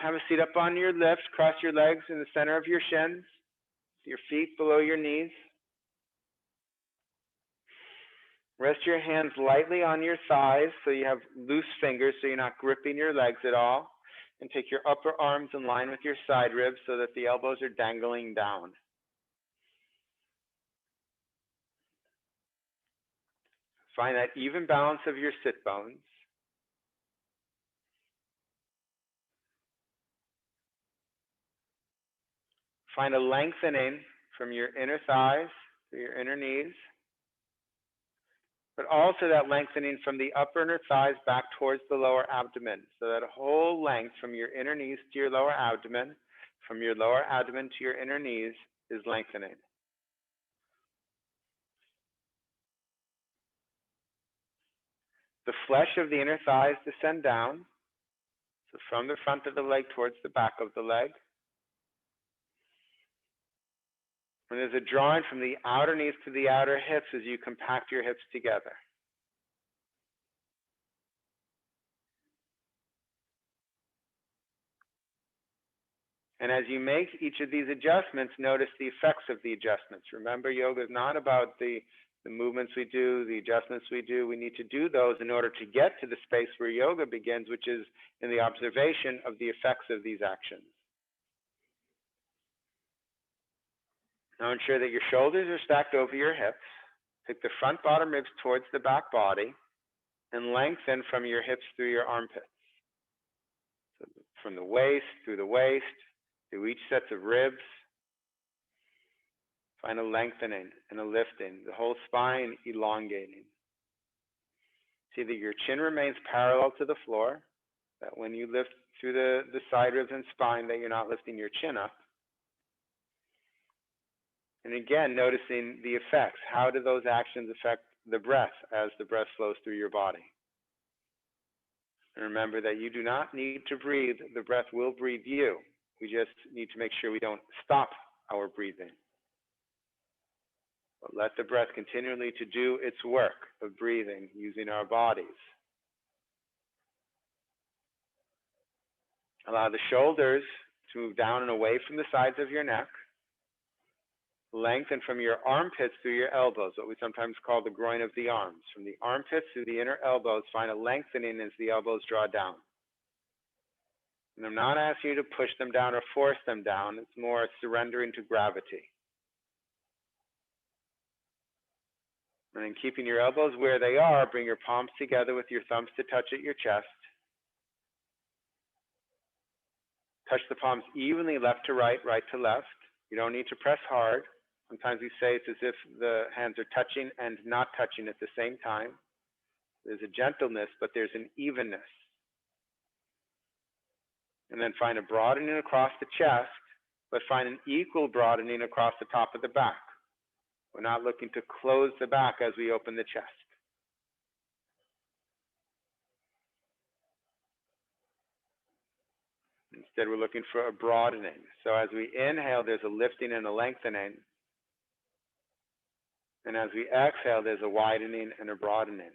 Have a seat up on your lifts. Cross your legs in the center of your shins, your feet below your knees. Rest your hands lightly on your thighs so you have loose fingers so you're not gripping your legs at all. And take your upper arms in line with your side ribs so that the elbows are dangling down. Find that even balance of your sit bones. Find a lengthening from your inner thighs to your inner knees, but also that lengthening from the upper inner thighs back towards the lower abdomen. So that whole length from your inner knees to your lower abdomen, from your lower abdomen to your inner knees is lengthening. The flesh of the inner thighs descend down, so from the front of the leg towards the back of the leg. And there's a drawing from the outer knees to the outer hips as you compact your hips together. And as you make each of these adjustments, notice the effects of the adjustments. Remember, yoga is not about the movements we do, the adjustments we do. We need to do those in order to get to the space where yoga begins, which is in the observation of the effects of these actions. Now ensure that your shoulders are stacked over your hips. Take the front bottom ribs towards the back body and lengthen from your hips through your armpits. So from the waist, through each set of ribs. Find a lengthening and a lifting, the whole spine elongating. See that your chin remains parallel to the floor, that when you lift through the side ribs and spine, that you're not lifting your chin up. And again, noticing the effects. How do those actions affect the breath as the breath flows through your body? And remember that you do not need to breathe. The breath will breathe you. We just need to make sure we don't stop our breathing. But let the breath continually to do its work of breathing using our bodies. Allow the shoulders to move down and away from the sides of your neck. Lengthen from your armpits through your elbows, what we sometimes call the groin of the arms. From the armpits through the inner elbows, find a lengthening as the elbows draw down. And I'm not asking you to push them down or force them down. It's more surrendering to gravity. And then keeping your elbows where they are, bring your palms together with your thumbs to touch at your chest. Touch the palms evenly left to right, right to left. You don't need to press hard. Sometimes we say it's as if the hands are touching and not touching at the same time. There's a gentleness, but there's an evenness. And then find a broadening across the chest, but find an equal broadening across the top of the back. We're not looking to close the back as we open the chest. Instead, we're looking for a broadening. So as we inhale, there's a lifting and a lengthening. And as we exhale, there's a widening and a broadening.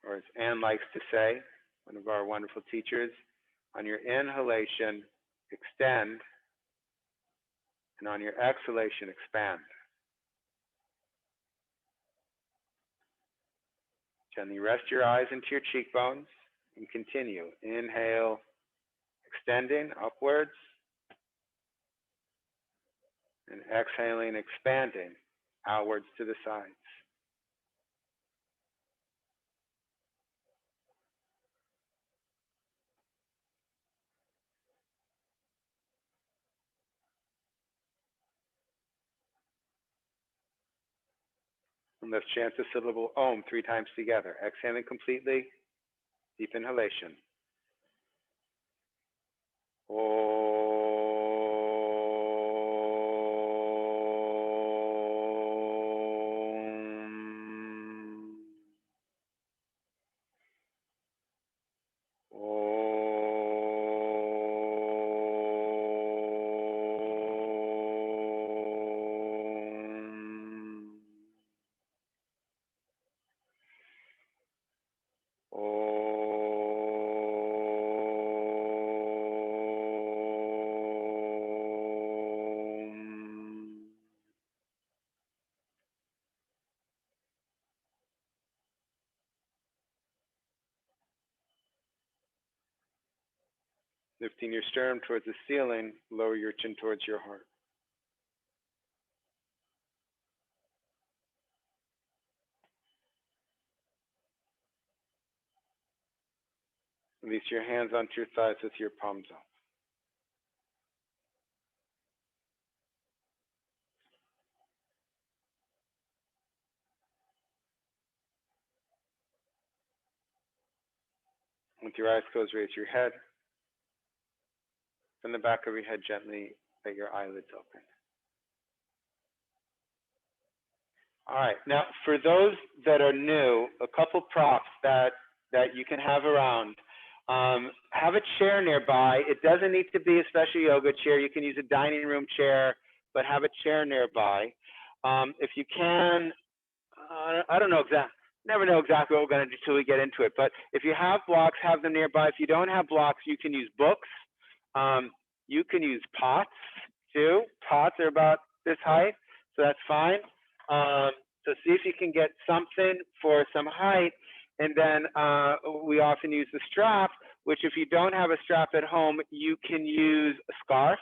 Or as Anne likes to say, one of our wonderful teachers, on your inhalation, extend, and on your exhalation, expand. Gently rest your eyes into your cheekbones and continue. Inhale, extending upwards, and exhaling, expanding outwards to the sides. And let's chant the syllable Om 3 times together. Exhaling completely, deep inhalation. Om. Lifting your sternum towards the ceiling, lower your chin towards your heart. Release your hands onto your thighs with your palms up. With your eyes closed, raise your head. From the back of your head, gently let your eyelids open. All right. Now, for those that are new, a couple props that you can have around. Have a chair nearby. It doesn't need to be a special yoga chair. You can use a dining room chair, but have a chair nearby. If you can, I don't know exactly. Never know exactly what we're going to do until we get into it. But if you have blocks, have them nearby. If you don't have blocks, you can use books. You can use pots too. Pots are about this height, so that's fine. So see if you can get something for some height. And then we often use the strap, which if you don't have a strap at home, you can use a scarf.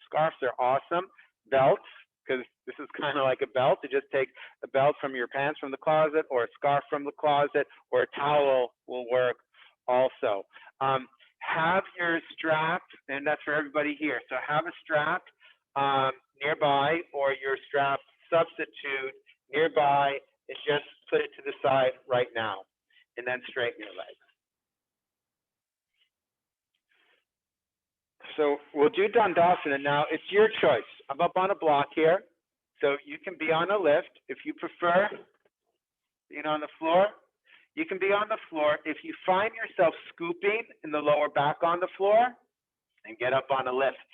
Scarves are awesome. Belts, because this is kind of like a belt. You just take a belt from your pants from the closet, or a scarf from the closet, or a towel will work also. Have your strap, and that's for everybody here. So have a strap nearby, or your strap substitute nearby, and just put it to the side right now, and then straighten your legs. So we'll do Dandasana now. It's your choice. I'm up on a block here, so you can be on a lift. If you prefer being on the floor, you can be on the floor. If you find yourself scooping in the lower back on the floor, and get up on a lift.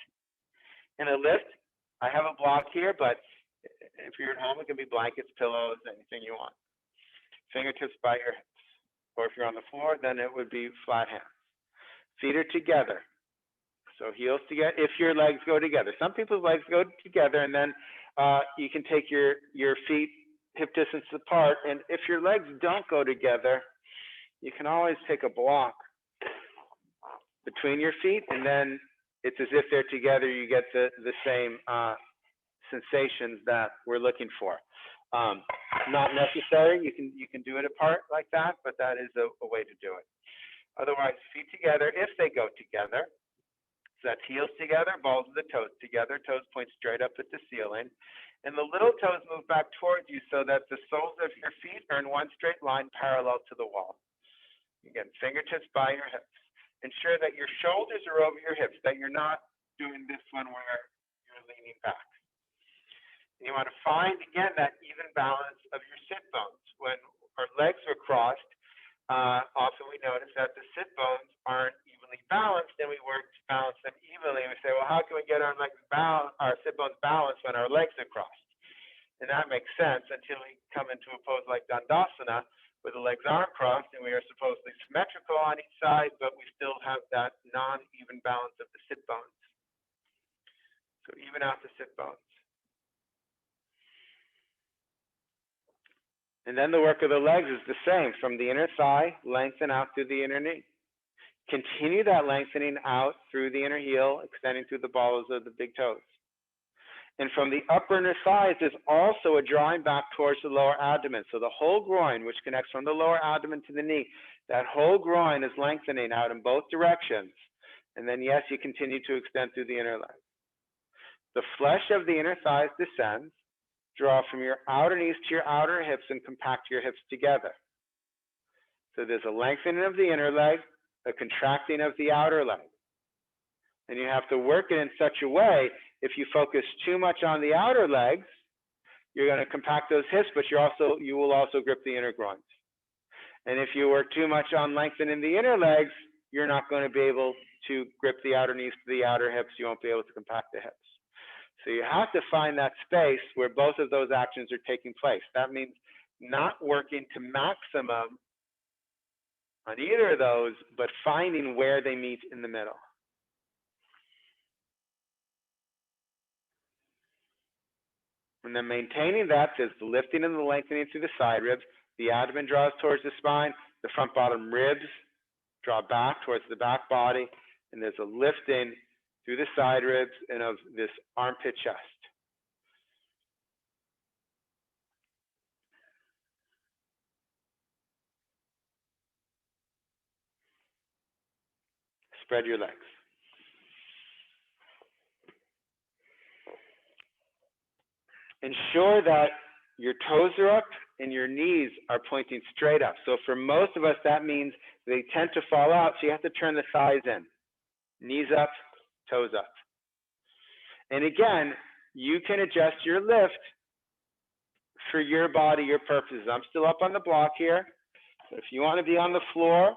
In a lift, I have a block here, but if you're at home, it can be blankets, pillows, anything you want. Fingertips by your hips. Or if you're on the floor, then it would be flat hands. Feet are together. So heels together, if your legs go together. Some people's legs go together, and then you can take your feet hip distance apart. And if your legs don't go together, you can always take a block between your feet, and then it's as if they're together. You get the same sensations that we're looking for. Not necessary. You can do it apart like that, but that is a way to do it. Otherwise, feet together if they go together. So that's heels together, balls of the toes together, toes point straight up at the ceiling. And the little toes move back towards you so that the soles of your feet are in one straight line parallel to the wall. Again, fingertips by your hips. Ensure that your shoulders are over your hips, that you're not doing this one where you're leaning back. And you want to find, again, that even balance of your sit bones. When our legs are crossed, often we notice that the sit bones aren't evenly balanced, and we work to balance them evenly. And we say, well, how can we get our legs balanced, our sit bones balanced when our legs are crossed? And that makes sense until we come into a pose like Dandasana, where the legs aren't crossed and we are supposedly symmetrical on each side, but we still have that non-even balance of the sit bones. So even out the sit bones. And then the work of the legs is the same. From the inner thigh, lengthen out through the inner knee. Continue that lengthening out through the inner heel, extending through the balls of the big toes. And from the upper inner thighs, there's also a drawing back towards the lower abdomen. So the whole groin, which connects from the lower abdomen to the knee, that whole groin is lengthening out in both directions. And then, yes, you continue to extend through the inner leg. The flesh of the inner thighs descends. Draw from your outer knees to your outer hips and compact your hips together. So there's a lengthening of the inner leg, a contracting of the outer leg. And you have to work it in such a way, if you focus too much on the outer legs, you're going to compact those hips, but you will also grip the inner groins. And if you work too much on lengthening the inner legs, you're not going to be able to grip the outer knees to the outer hips. You won't be able to compact the hips. So you have to find that space where both of those actions are taking place. That means not working to maximum on either of those, but finding where they meet in the middle. And then maintaining that, there's the lifting and the lengthening through the side ribs. The abdomen draws towards the spine. The front bottom ribs draw back towards the back body. And there's a lifting through the side ribs and of this armpit chest. Spread your legs. Ensure that your toes are up and your knees are pointing straight up. So for most of us, that means they tend to fall out, so you have to turn the thighs in. Knees up, toes up. And again, you can adjust your lift for your body, your purposes. I'm still up on the block here. So if you want to be on the floor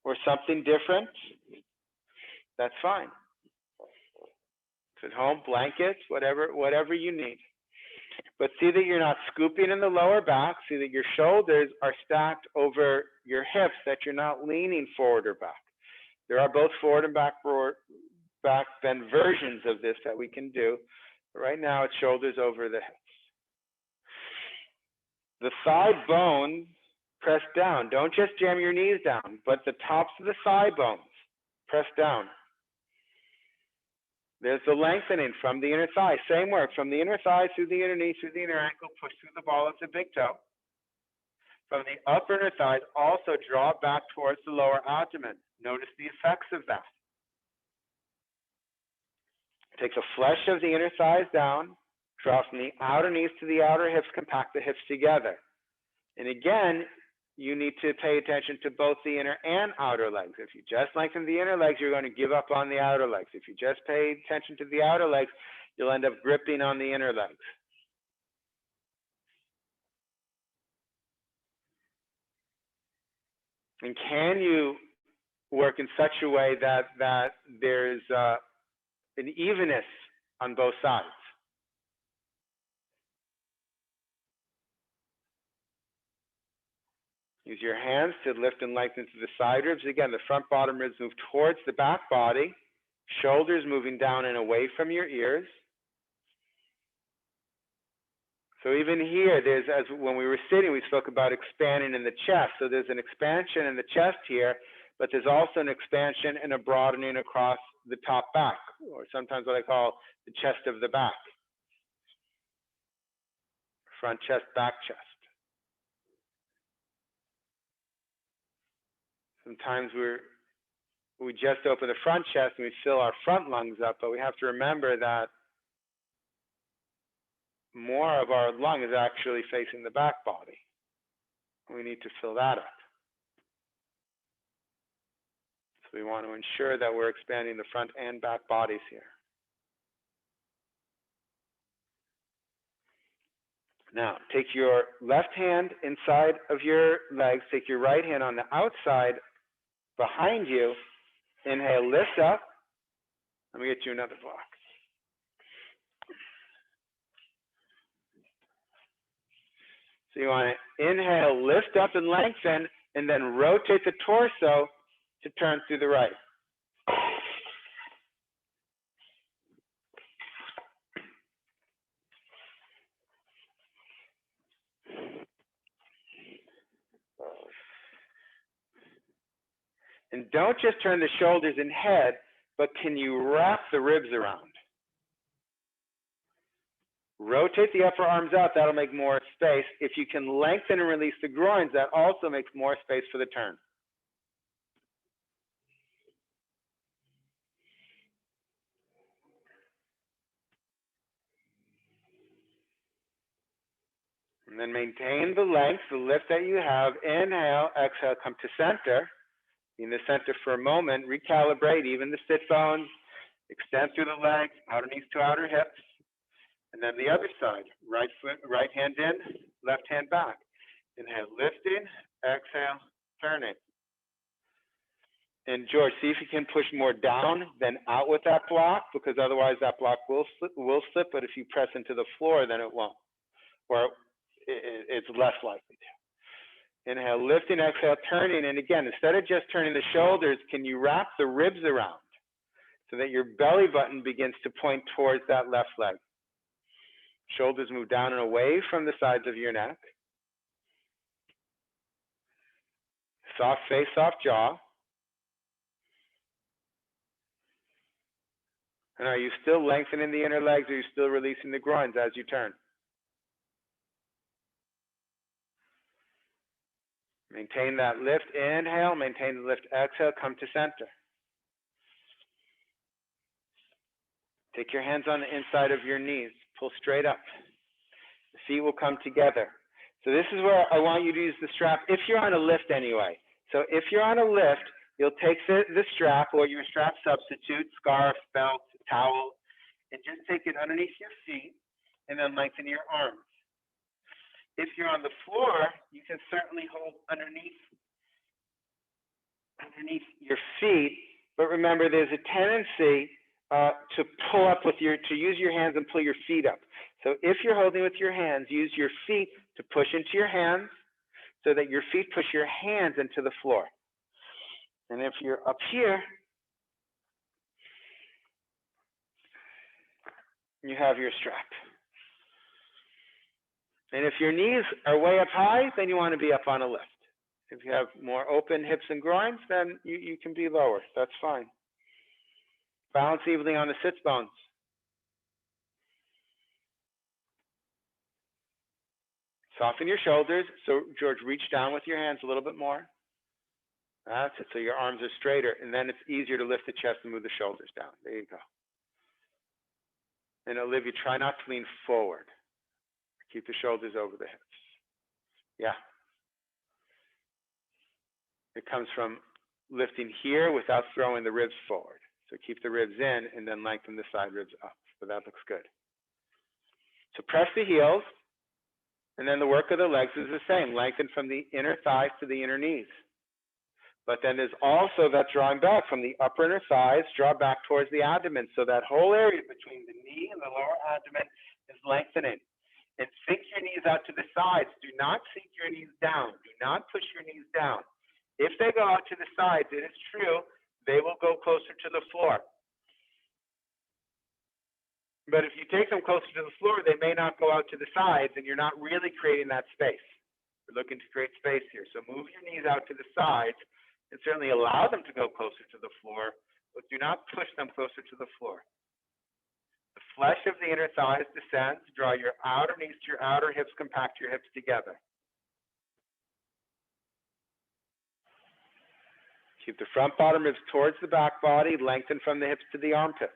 or something different, that's fine. At home, blankets, whatever you need. But see that you're not scooping in the lower back. See that your shoulders are stacked over your hips, that you're not leaning forward or back. There are both forward and back bend versions of this that we can do. But right now, it's shoulders over the hips. The thigh bones press down. Don't just jam your knees down, but the tops of the thigh bones press down. There's the lengthening from the inner thigh. Same work, from the inner thigh through the inner knee, through the inner ankle, push through the ball of the big toe. From the upper inner thighs, also draw back towards the lower abdomen. Notice the effects of that. Take the flesh of the inner thighs down, draw from the outer knees to the outer hips, compact the hips together. And again, you need to pay attention to both the inner and outer legs. If you just lengthen the inner legs, you're going to give up on the outer legs. If you just pay attention to the outer legs, you'll end up gripping on the inner legs. And can you work in such a way that there's an evenness on both sides? Use your hands to lift and lengthen to the side ribs. Again, the front bottom ribs move towards the back body. Shoulders moving down and away from your ears. So even here, there's, as when we were sitting, we spoke about expanding in the chest. So there's an expansion in the chest here, but there's also an expansion and a broadening across the top back, or sometimes what I call the chest of the back. Front chest, back chest. Sometimes we just open the front chest and we fill our front lungs up, but we have to remember that more of our lung is actually facing the back body. We need to fill that up. So we want to ensure that we're expanding the front and back bodies here. Now, take your left hand inside of your legs, take your right hand on the outside behind you. Inhale, lift up. Let me get you another block. So you want to inhale, lift up and lengthen, and then rotate the torso to turn through the right. And don't just turn the shoulders and head, but can you wrap the ribs around? Rotate the upper arms out, that'll make more space. If you can lengthen and release the groins, that also makes more space for the turn. And then maintain the length, the lift that you have. Inhale, exhale, come to center. In the center for a moment, recalibrate even the sit bones, extend through the legs, outer knees to outer hips. And then the other side, right foot, right hand in, left hand back. Inhale, lifting, exhale, turning. And George, see if you can push more down than out with that block, because otherwise that block will slip, but if you press into the floor, then it won't, or it's less likely to. Inhale, lifting, exhale, turning. And again, instead of just turning the shoulders, can you wrap the ribs around so that your belly button begins to point towards that left leg? Shoulders move down and away from the sides of your neck. Soft face, soft jaw. And are you still lengthening the inner legs, or are you still releasing the groins as you turn? Maintain that lift, inhale, maintain the lift, exhale, come to center. Take your hands on the inside of your knees, pull straight up. The feet will come together. So this is where I want you to use the strap, if you're on a lift anyway. So if you're on a lift, you'll take the strap or your strap substitute, scarf, belt, towel, and just take it underneath your feet and then lengthen your arms. If you're on the floor, you can certainly hold underneath your feet, but remember there's a tendency to pull up with to use your hands and pull your feet up. So if you're holding with your hands, use your feet to push into your hands so that your feet push your hands into the floor. And if you're up here, you have your strap. And if your knees are way up high, then you want to be up on a lift. If you have more open hips and groins, then you can be lower. That's fine. Balance evenly on the sits bones. Soften your shoulders. So, George, reach down with your hands a little bit more. That's it. So your arms are straighter. And then it's easier to lift the chest and move the shoulders down. There you go. And Olivia, try not to lean forward. Keep the shoulders over the hips. Yeah. It comes from lifting here without throwing the ribs forward. So keep the ribs in and then lengthen the side ribs up. So that looks good. So press the heels, and then the work of the legs is the same. Lengthen from the inner thighs to the inner knees. But then there's also that drawing back from the upper inner thighs, draw back towards the abdomen. So that whole area between the knee and the lower abdomen is lengthening. And sink your knees out to the sides. Do not sink your knees down. Do not push your knees down. If they go out to the sides, it is true, they will go closer to the floor. But if you take them closer to the floor, they may not go out to the sides, and you're not really creating that space. We're looking to create space here. So move your knees out to the sides, and certainly allow them to go closer to the floor, but do not push them closer to the floor. The flesh of the inner thighs descends. Draw your outer knees to your outer hips, compact your hips together. Keep the front bottom ribs towards the back body, lengthen from the hips to the armpits.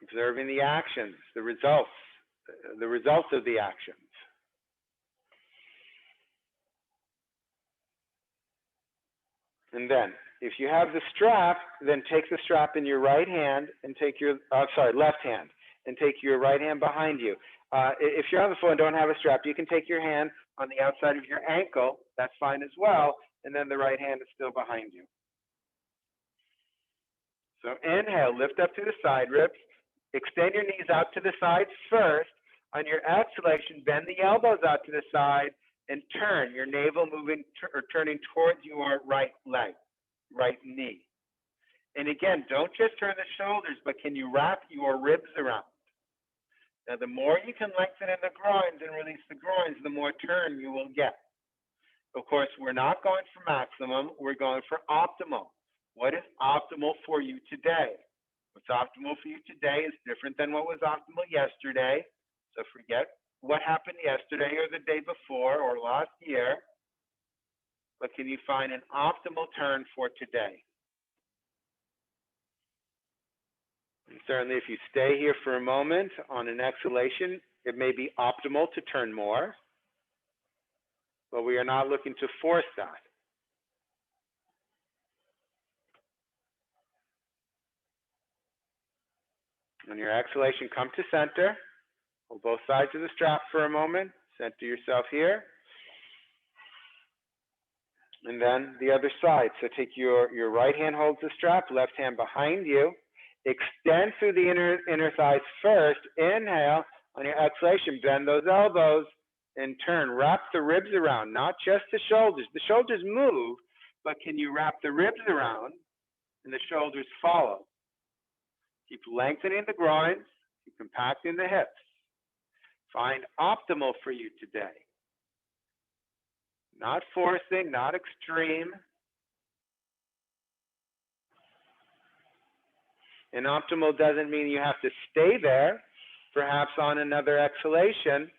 Observing the actions, the results of the actions. And then, if you have the strap, then take the strap in your right hand and take your, left hand, and take your right hand behind you. If you're on the floor and don't have a strap, you can take your hand on the outside of your ankle. That's fine as well. And then the right hand is still behind you. So inhale, lift up to the side ribs. Extend your knees out to the sides first. On your exhalation, bend the elbows out to the side and turn. Your navel moving or turning towards your right leg, right knee. And again, don't just turn the shoulders, but can you wrap your ribs around? Now, the more you can lengthen in the groins and release the groins, the more turn you will get. Of course, we're not going for maximum. We're going for optimal. What is optimal for you today? What's optimal for you today is different than what was optimal yesterday. So forget what happened yesterday or the day before or last year. But can you find an optimal turn for today? And certainly if you stay here for a moment on an exhalation, it may be optimal to turn more, but we are not looking to force that. On your exhalation, come to center. Hold both sides of the strap for a moment. Center yourself here. And then the other side. So take your right hand holds the strap, left hand behind you. Extend through the inner thighs first. Inhale. On your exhalation, bend those elbows and turn. Wrap the ribs around, not just the shoulders. The shoulders move, but can you wrap the ribs around and the shoulders follow? Keep lengthening the groins. Keep compacting the hips. Find optimal for you today. Not forcing, not extreme. And optimal doesn't mean you have to stay there. Perhaps on another exhalation,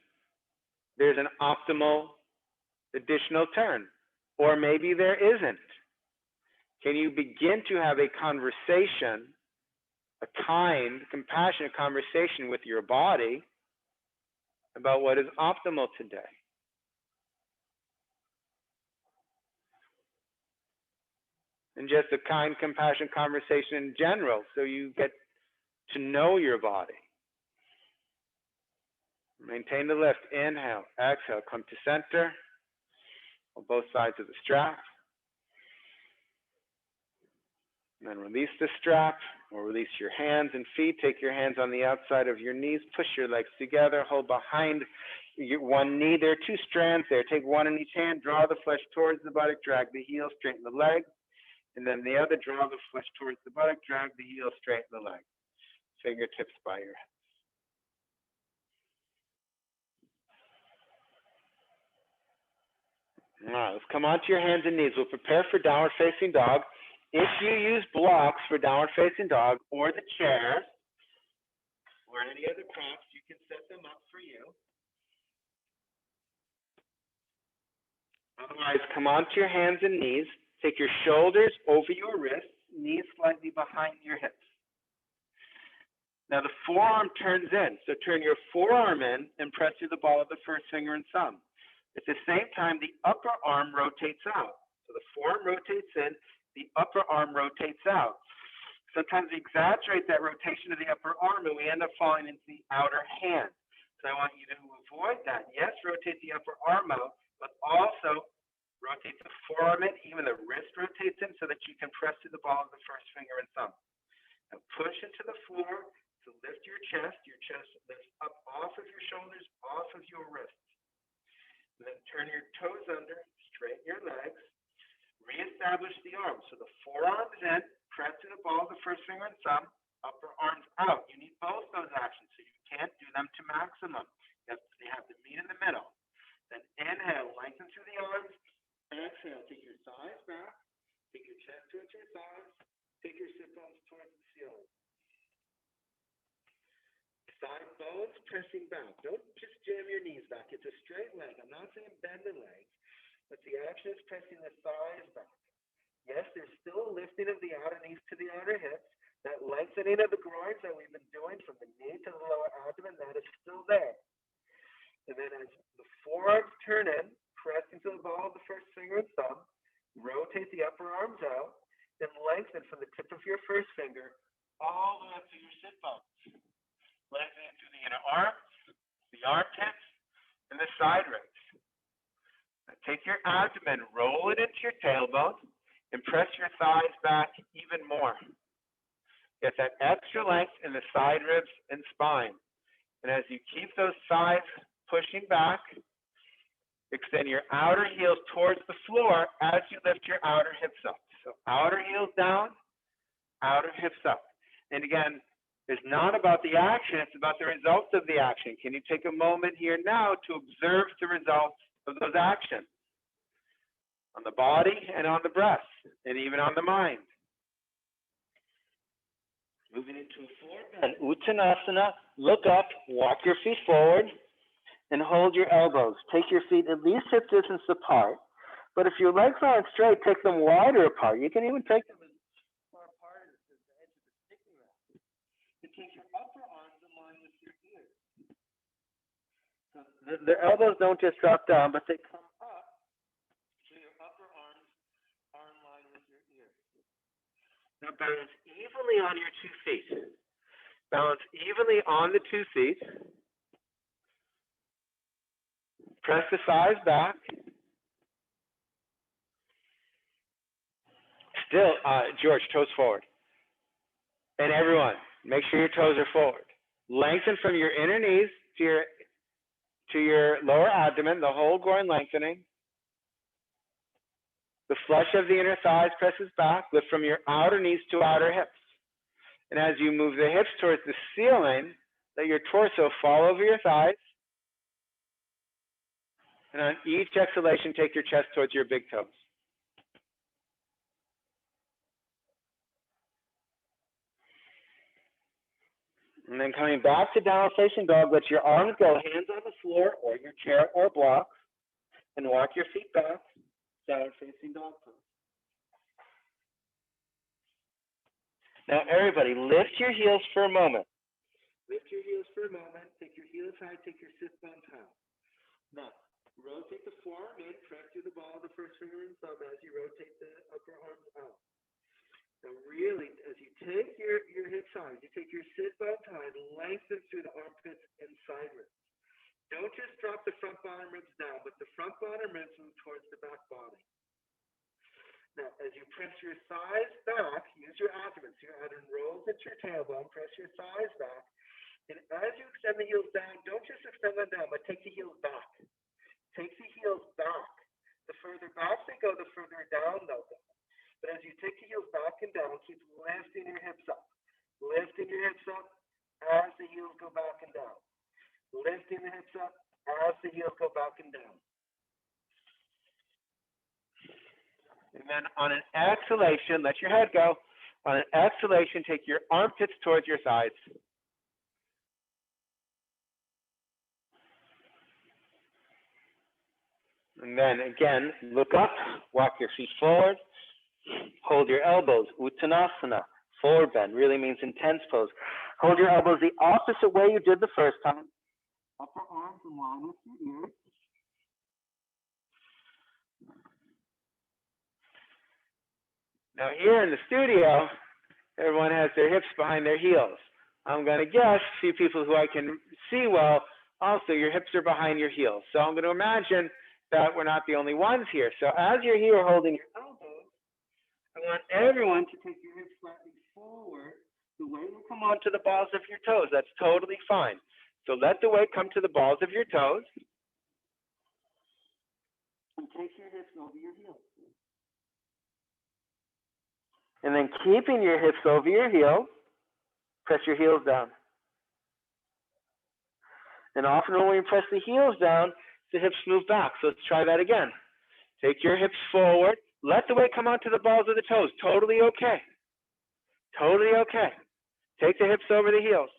there's an optimal additional turn, or maybe there isn't. Can you begin to have a conversation, a kind, compassionate conversation with your body about what is optimal today? And just a kind, compassionate conversation in general, so you get to know your body. Maintain the lift. Inhale, exhale, come to center on both sides of the strap. And then release the strap, or release your hands and feet. Take your hands on the outside of your knees. Push your legs together. Hold behind your one knee. There are two strands there. Take one in each hand. Draw the flesh towards the buttock. Drag the heel. Straighten the leg. And then the other, draw the flesh towards the buttock. Drag the heel. Straighten the leg. Fingertips by your head. All right, let's come onto your hands and knees. We'll prepare for downward facing dog. If you use blocks for downward facing dog, or the chair, or any other props, you can set them up for you. Otherwise, come onto your hands and knees. Take your shoulders over your wrists, knees slightly behind your hips. Now the forearm turns in, so turn your forearm in and press through the ball of the first finger and thumb. At the same time, the upper arm rotates out. So the forearm rotates in, the upper arm rotates out. Sometimes we exaggerate that rotation of the upper arm and we end up falling into the outer hand. So I want you to avoid that. Yes, rotate the upper arm out, but also rotate the forearm in, even the wrist rotates in so that you can press through the ball of the first finger and thumb. Now push into the floor to lift your chest. Your chest lifts up off of your shoulders, off of your wrists. And then turn your toes under, straighten your legs, reestablish the arms. So the forearm's in, press to the ball of the first finger and thumb, upper arms out. You need both those actions, so you can't do them to maximum. They have to meet in the middle. Then inhale, lengthen through the arms. Exhale, take your thighs back, take your chest towards your thighs, take your sit bones towards the ceiling. Side bones pressing back. Don't just jam your knees back. It's a straight leg. I'm not saying bend the legs, but the action is pressing the thighs back. Yes, there's still a lifting of the outer knees to the outer hips. That lengthening of the groins that we've been doing from the knee to the lower abdomen, that is still there. And then as the forearms turn in, press into the ball of the first finger and thumb, rotate the upper arms out, and lengthen from the tip of your first finger all the way up to your sit bones. Lengthening through the inner arms, the armpits, and the side ribs. Now take your abdomen, roll it into your tailbone, and press your thighs back even more. Get that extra length in the side ribs and spine. And as you keep those thighs pushing back, extend your outer heels towards the floor as you lift your outer hips up. So outer heels down, outer hips up. And again, it's not about the action, it's about the results of the action. Can you take a moment here now to observe the results of those actions on the body and on the breath, and even on the mind? Moving into a floor bend, Uttanasana, look up, walk your feet forward, and hold your elbows. Take your feet at least hip distance apart, but if your legs aren't straight, take them wider apart. You can even take them as far apart as the edge of the sticky rack. And take your upper arms in line with your ears. So the elbows don't just drop down, but they come up so your upper arms are in line with your ears. Now balance evenly on your 2 feet. Balance evenly on the 2 feet. Press the thighs back. Still, George, toes forward. And everyone, make sure your toes are forward. Lengthen from your inner knees to your lower abdomen, the whole groin lengthening. The flesh of the inner thighs presses back. Lift from your outer knees to outer hips. And as you move the hips towards the ceiling, let your torso fall over your thighs. And on each exhalation, take your chest towards your big toes. And then coming back to downward facing dog, let your arms go, hands on the floor or your chair or block, and walk your feet back, downward facing dog pose. Now everybody, lift your heels for a moment. Lift your heels for a moment. Take your heels high, take your sit bones high. Now, rotate the forearm in, press through the ball of the first finger and thumb as you rotate the upper arms out. Now really, as you take your hips high, you take your sit bones high, lengthen through the armpits and side ribs. Don't just drop the front bottom ribs down, but the front bottom ribs move towards the back body. Now, as you press your thighs back, use your abdomen. So your abdomen rolls into your tailbone, press your thighs back. And as you extend the heels down, don't just extend them down, but take the heels back. Take the heels back. The further back they go, the further down they'll go. But as you take the heels back and down, keep lifting your hips up. Lifting your hips up as the heels go back and down. Lifting the hips up as the heels go back and down. And then on an exhalation, let your head go. On an exhalation, take your armpits towards your sides. And then again, look up, walk your feet forward, hold your elbows, Uttanasana, forward bend, really means intense pose. Hold your elbows the opposite way you did the first time. Upper arms in line with your ears. Now here in the studio, everyone has their hips behind their heels. I'm going to guess, a few people who I can see well, also your hips are behind your heels. So I'm going to imagine that we're not the only ones here. So as you're here holding your elbows, I want everyone to take your hips slightly forward. The weight will come onto the balls of your toes. That's totally fine. So let the weight come to the balls of your toes. And take your hips over your heels. And then keeping your hips over your heels, press your heels down. And often when we press the heels down, the hips move back. So let's try that again. Take your hips forward. Let the weight come onto the balls of the toes. Totally okay. Totally okay. Take the hips over the heels.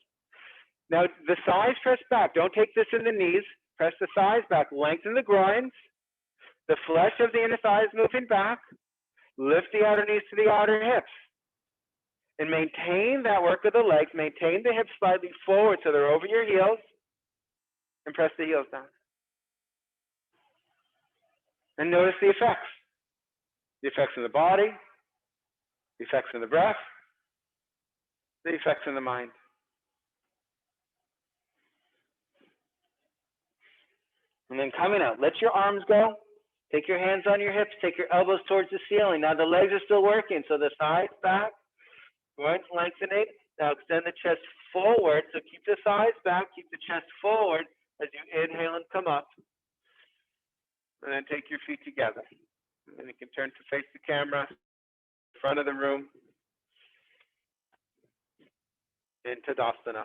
Now the thighs press back. Don't take this in the knees. Press the thighs back. Lengthen the groins. The flesh of the inner thighs moving back. Lift the outer knees to the outer hips. And maintain that work of the legs. Maintain the hips slightly forward so they're over your heels. And press the heels down. And notice the effects. The effects in the body. The effects in the breath. The effects in the mind. And then coming out. Let your arms go. Take your hands on your hips. Take your elbows towards the ceiling. Now the legs are still working. So the thighs back. Right, lengthening. Now extend the chest forward. So keep the thighs back. Keep the chest forward as you inhale and come up. And then take your feet together. And then you can turn to face the camera, front of the room, in Tadasana.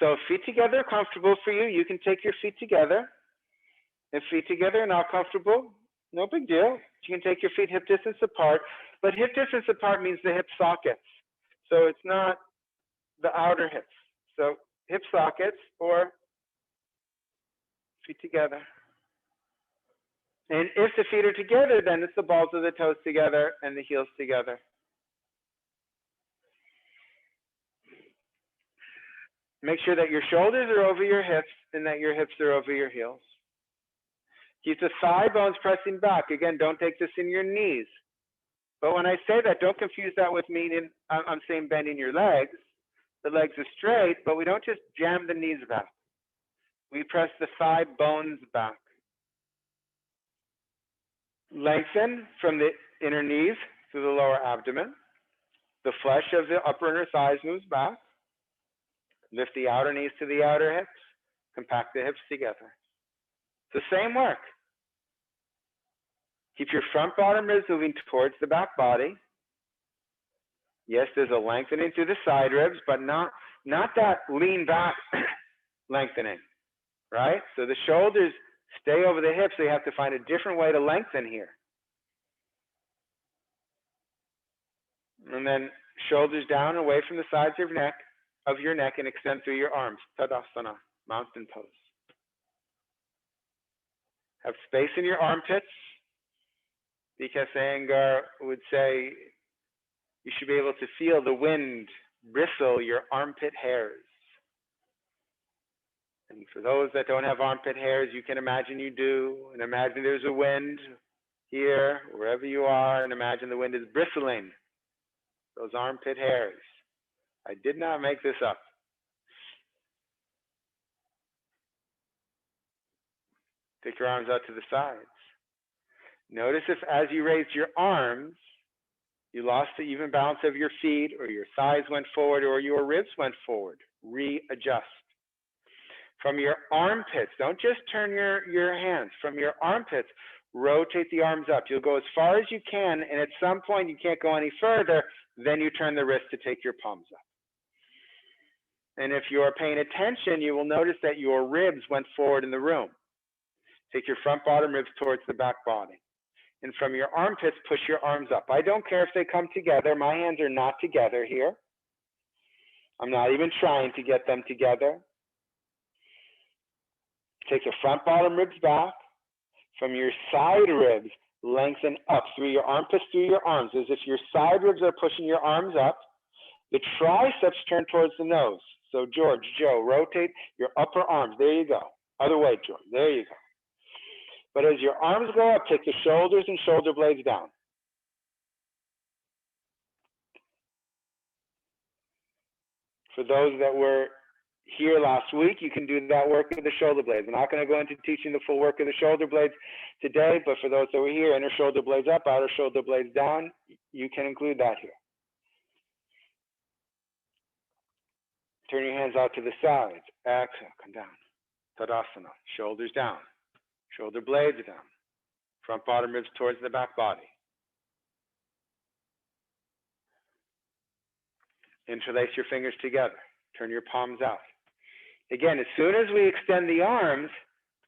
So if feet together are comfortable for you, you can take your feet together. If feet together are not comfortable, no big deal. You can take your feet hip distance apart, but hip distance apart means the hip sockets. So it's not the outer hips. So hip sockets or feet together. And if the feet are together, then it's the balls of the toes together and the heels together. Make sure that your shoulders are over your hips and that your hips are over your heels. Keep the thigh bones pressing back. Again, don't take this in your knees. But when I say that, don't confuse that with meaning I'm saying bending your legs. The legs are straight, but we don't just jam the knees back. We press the thigh bones back. Lengthen from the inner knees to the lower abdomen. The flesh of the upper inner thighs moves back. Lift the outer knees to the outer hips. Compact the hips together. It's the same work. Keep your front bottom ribs moving towards the back body. Yes, there's a lengthening through the side ribs, but not that lean back lengthening, right? So the shoulders stay over the hips, so you have to find a different way to lengthen here. And then shoulders down, away from the sides of your neck, and extend through your arms. Tadasana, mountain pose. Have space in your armpits, because Iyengar would say you should be able to feel the wind bristle your armpit hairs. And for those that don't have armpit hairs, you can imagine you do, and imagine there's a wind here, wherever you are, and imagine the wind is bristling those armpit hairs. I did not make this up. Take your arms out to the sides. Notice if as you raised your arms, you lost the even balance of your feet, or your thighs went forward, or your ribs went forward. Readjust. From your armpits, don't just turn your hands. From your armpits, rotate the arms up. You'll go as far as you can, and at some point you can't go any further, then you turn the wrist to take your palms up. And if you are paying attention, you will notice that your ribs went forward in the room. Take your front bottom ribs towards the back body. And from your armpits, push your arms up. I don't care if they come together. My hands are not together here. I'm not even trying to get them together. Take your front bottom ribs back. From your side ribs, lengthen up through your armpits, through your arms, as if your side ribs are pushing your arms up. The triceps turn towards the nose. So George, Joe, rotate your upper arms. There you go. Other way, George. There you go. But as your arms go up, take the shoulders and shoulder blades down. For those that were here last week, you can do that work with the shoulder blades. I'm not going to go into teaching the full work of the shoulder blades today, but for those that were here, inner shoulder blades up, outer shoulder blades down, you can include that here. Turn your hands out to the sides. Exhale, come down. Tadasana, shoulders down, shoulder blades down, front bottom ribs towards the back body. Interlace your fingers together. Turn your palms out. Again, as soon as we extend the arms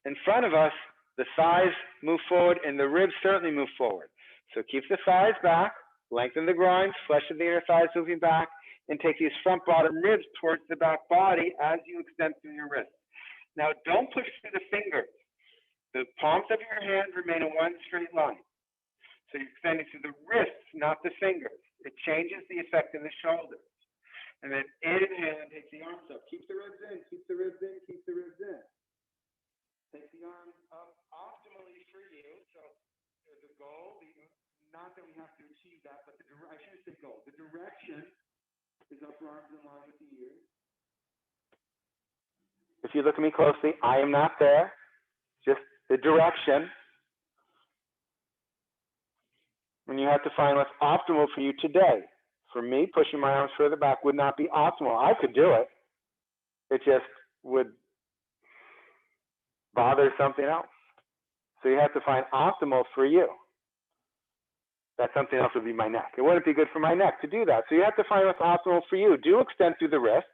in front of us, the thighs move forward and the ribs certainly move forward. So keep the thighs back, lengthen the groins, flesh of the inner thighs moving back, and take these front bottom ribs towards the back body as you extend through your wrists. Now, don't push through the fingers. The palms of your hands remain in one straight line. So you're extending through the wrists, not the fingers. It changes the effect in the shoulders. And then inhale and take the arms up. Keep the ribs in, keep the ribs in, keep the ribs in. Take the arms up optimally for you. So the goal, not that we have to achieve that, but I shouldn't say goal. The direction is upper arms in line with the ears. If you look at me closely, I am not there. Just the direction. And you have to find what's optimal for you today. For me, pushing my arms further back would not be optimal. I could do it. It just would bother something else. So you have to find optimal for you. That something else would be my neck. It wouldn't be good for my neck to do that. So you have to find what's optimal for you. Do extend through the wrists.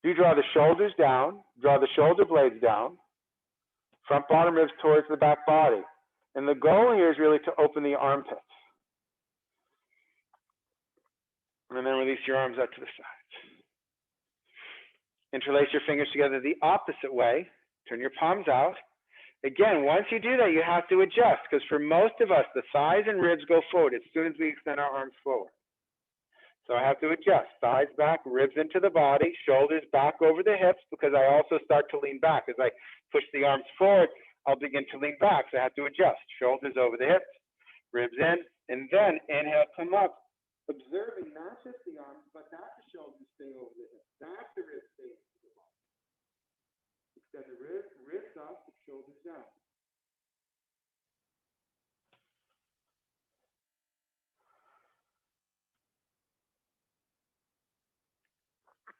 Do draw the shoulders down. Draw the shoulder blades down. Front bottom ribs towards the back body. And the goal here is really to open the armpits. And then release your arms out to the sides. Interlace your fingers together the opposite way. Turn your palms out. Again, once you do that, you have to adjust, because for most of us, the thighs and ribs go forward as soon as we extend our arms forward. So I have to adjust. Thighs back, ribs into the body, shoulders back over the hips, because I also start to lean back. As I push the arms forward, I'll begin to lean back. So I have to adjust. Shoulders over the hips, ribs in, and then inhale, come up. Observing not just the arms, but not the shoulders stay over the hips, not the ribs stay into the body. Extend the ribs up, the shoulders down.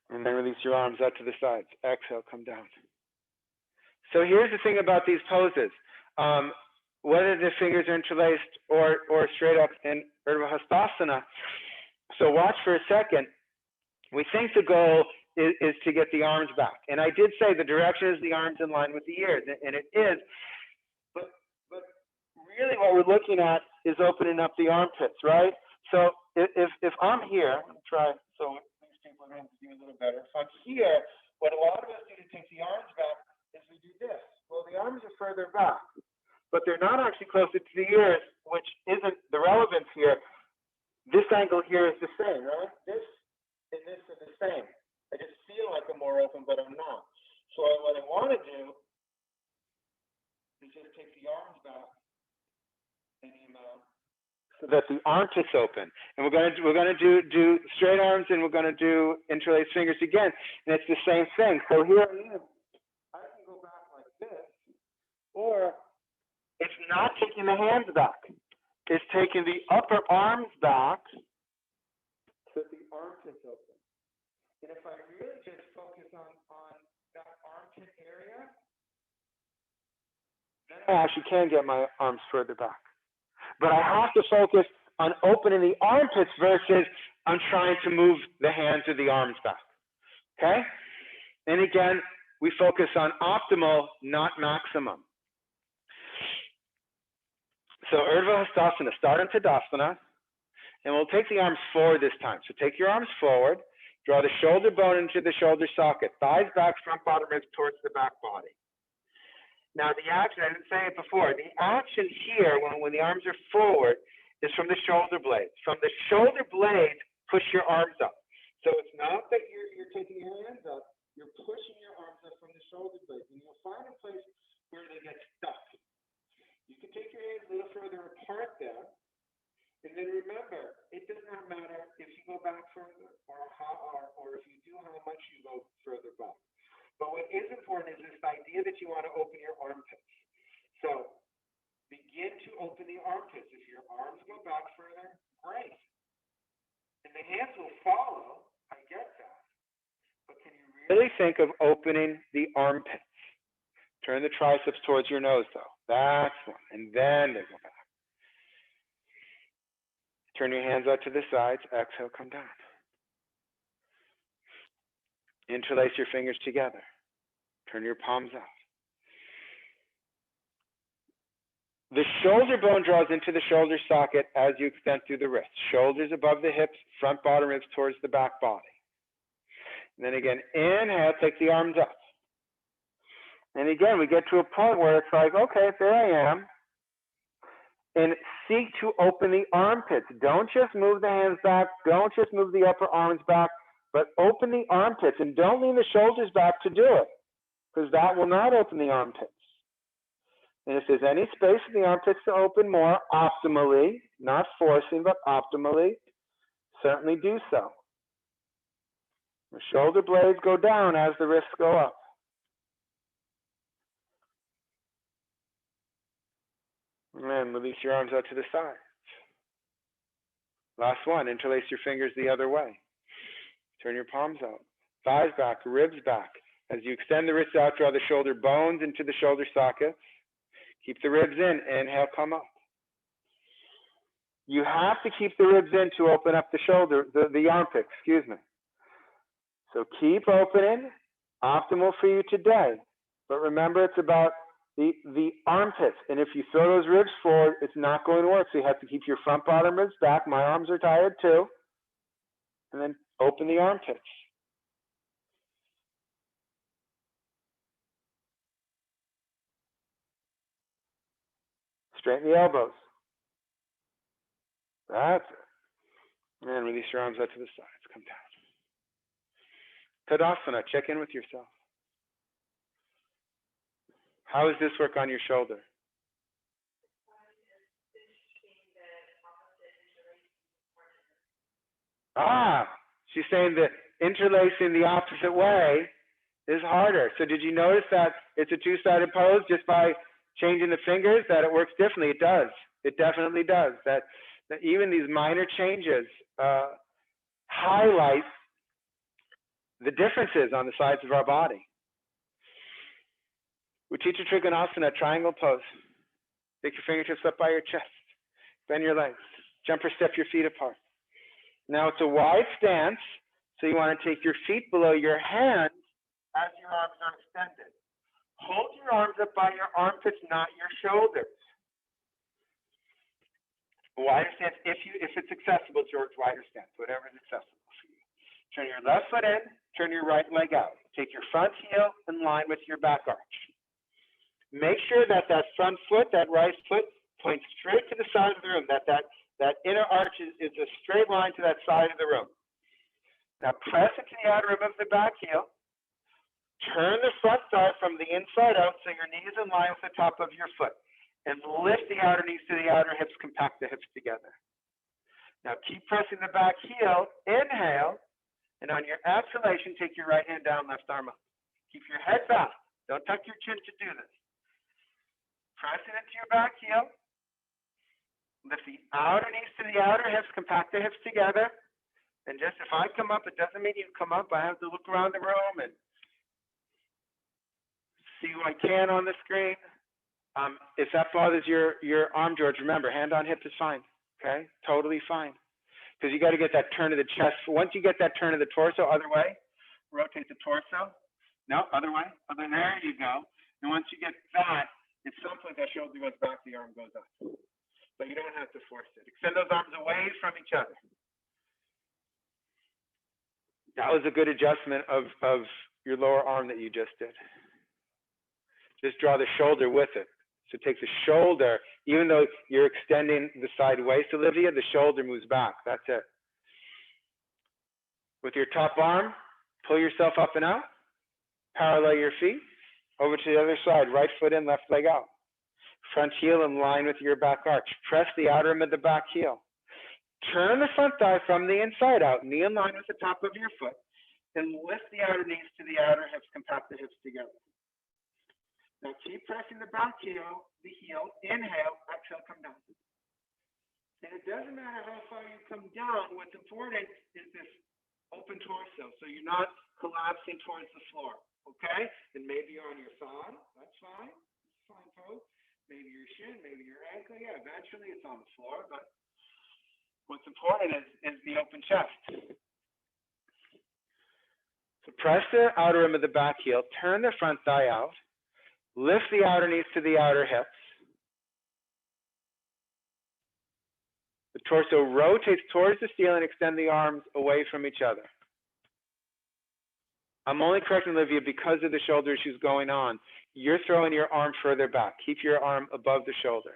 And then release your arms out to the sides. Exhale, come down. So here's the thing about these poses. Whether the fingers are interlaced or straight up in Urdhva Hastasana. So watch for a second. We think the goal is to get the arms back. And I did say the direction is the arms in line with the ears, and it is. But really what we're looking at is opening up the armpits, right? So if I'm here, let me try so these people are going to do a little better. If I'm here, what a lot of us do to take the arms back is we do this. Well, the arms are further back, but they're not actually closer to the ears, which isn't the relevance here. This angle here is the same, right? This and this are the same. I just feel like I'm more open, but I'm not. So what I want to do is just take the arms back any amount so that the armpits open. And we're gonna do straight arms, and we're gonna do interlaced fingers again, and it's the same thing. So here I can go back like this, or it's not taking the hands back. It's taking the upper arms back so that the armpits open. And if I really just focus on that armpit area, then I actually can get my arms further back. But I have to focus on opening the armpits versus I'm trying to move the hands or the arms back. Okay? And again, we focus on optimal, not maximum. So Urdhva Hastasana, start in Tadasana, and we'll take the arms forward this time. So take your arms forward, draw the shoulder bone into the shoulder socket, thighs back, front bottom ribs towards the back body. Now the action, I didn't say it before, the action here when the arms are forward is from the shoulder blades. From the shoulder blades, push your arms up. So it's not that you're taking your hands up, you're pushing your arms up from the shoulder blades. And you'll find a place where they get stuck. You can take your hands a little further apart there. And then remember, it does not matter if you go back further or if you do, how much you go further back. But what is important is this idea that you want to open your armpits. So begin to open the armpits. If your arms go back further, great. And the hands will follow. I get that. But can you really think of opening the armpits? Turn the triceps towards your nose, though. That's one. And then they go back. Turn your hands out to the sides. Exhale, come down. Interlace your fingers together. Turn your palms out. The shoulder bone draws into the shoulder socket as you extend through the wrists. Shoulders above the hips, front bottom ribs towards the back body. And then again, inhale, take the arms up. And again, we get to a point where it's like, okay, there I am. And seek to open the armpits. Don't just move the hands back. Don't just move the upper arms back, but open the armpits. And don't lean the shoulders back to do it, because that will not open the armpits. And if there's any space in the armpits to open more, optimally, not forcing, but optimally, certainly do so. The shoulder blades go down as the wrists go up. And then release your arms out to the sides. Last one, interlace your fingers the other way. Turn your palms out. Thighs back, ribs back. As you extend the wrists out, draw the shoulder bones into the shoulder sockets. Keep the ribs in. Inhale, come up. You have to keep the ribs in to open up the shoulder, the armpit, excuse me. So keep opening. Optimal for you today. But remember, it's about the armpits. And if you throw those ribs forward, it's not going to work. So you have to keep your front bottom ribs back. My arms are tired too. And then open the armpits. Straighten the elbows. That's it. And release your arms out to the sides. Come down. Tadasana. Check in with yourself. How does this work on your shoulder? She's saying that interlacing the opposite way is harder. So did you notice that it's a two-sided pose just by changing the fingers, that it works differently? It does. It definitely does. That even these minor changes highlight the differences on the sides of our body. Utthita Trikonasana, triangle pose. Take your fingertips up by your chest. Bend your legs. Jump or step your feet apart. Now it's a wide stance, so you want to take your feet below your hands as your arms are extended. Hold your arms up by your armpits, not your shoulders. wider stance if it's accessible, George, wider stance, whatever is accessible for you. Turn your left foot in, turn your right leg out. Take your front heel in line with your back arch. Make sure that front foot, that right foot, points straight to the side of the room, that inner arch is a straight line to that side of the room. Now press into the outer rim of the back heel. Turn the front thigh from the inside out so your knee is in line with the top of your foot. And lift the outer knees to the outer hips, compact the hips together. Now keep pressing the back heel, inhale, and on your exhalation, take your right hand down, left arm up. Keep your head back. Don't tuck your chin to do this. Press it into your back heel. Lift the outer knees to the outer hips, compact the hips together. And just if I come up, it doesn't mean you come up. I have to look around the room and see who I can on the screen. If that bothers your arm, George, remember, hand on hip is fine, okay? Totally fine. Because you got to get that turn of the chest. Once you get that turn of the torso, other way, rotate the torso. No, other way. There you go. And once you get that, at some point that shoulder goes back, the arm goes up. But you don't have to force it. Extend those arms away from each other. That was a good adjustment of your lower arm that you just did. Just draw the shoulder with it. So take the shoulder, even though you're extending the side waist, Olivia, the shoulder moves back. That's it. With your top arm, pull yourself up and out. Parallel your feet. Over to the other side, right foot in, left leg out. Front heel in line with your back arch. Press the outer rim of the back heel. Turn the front thigh from the inside out, knee in line with the top of your foot, and lift the outer knees to the outer hips, compact the hips together. Now keep pressing the back heel, inhale, exhale, come down. And it doesn't matter how far you come down, what's important is this open torso, so you're not collapsing towards the floor, okay? And maybe you're on your thigh, that's fine, it's fine pose. Maybe your shin, maybe your ankle, yeah, eventually it's on the floor, but what's important is the open chest. So press the outer rim of the back heel, turn the front thigh out, lift the outer knees to the outer hips. The torso rotates towards the ceiling, extend the arms away from each other. I'm only correcting Olivia because of the shoulder issues going on. You're throwing your arm further back. Keep your arm above the shoulder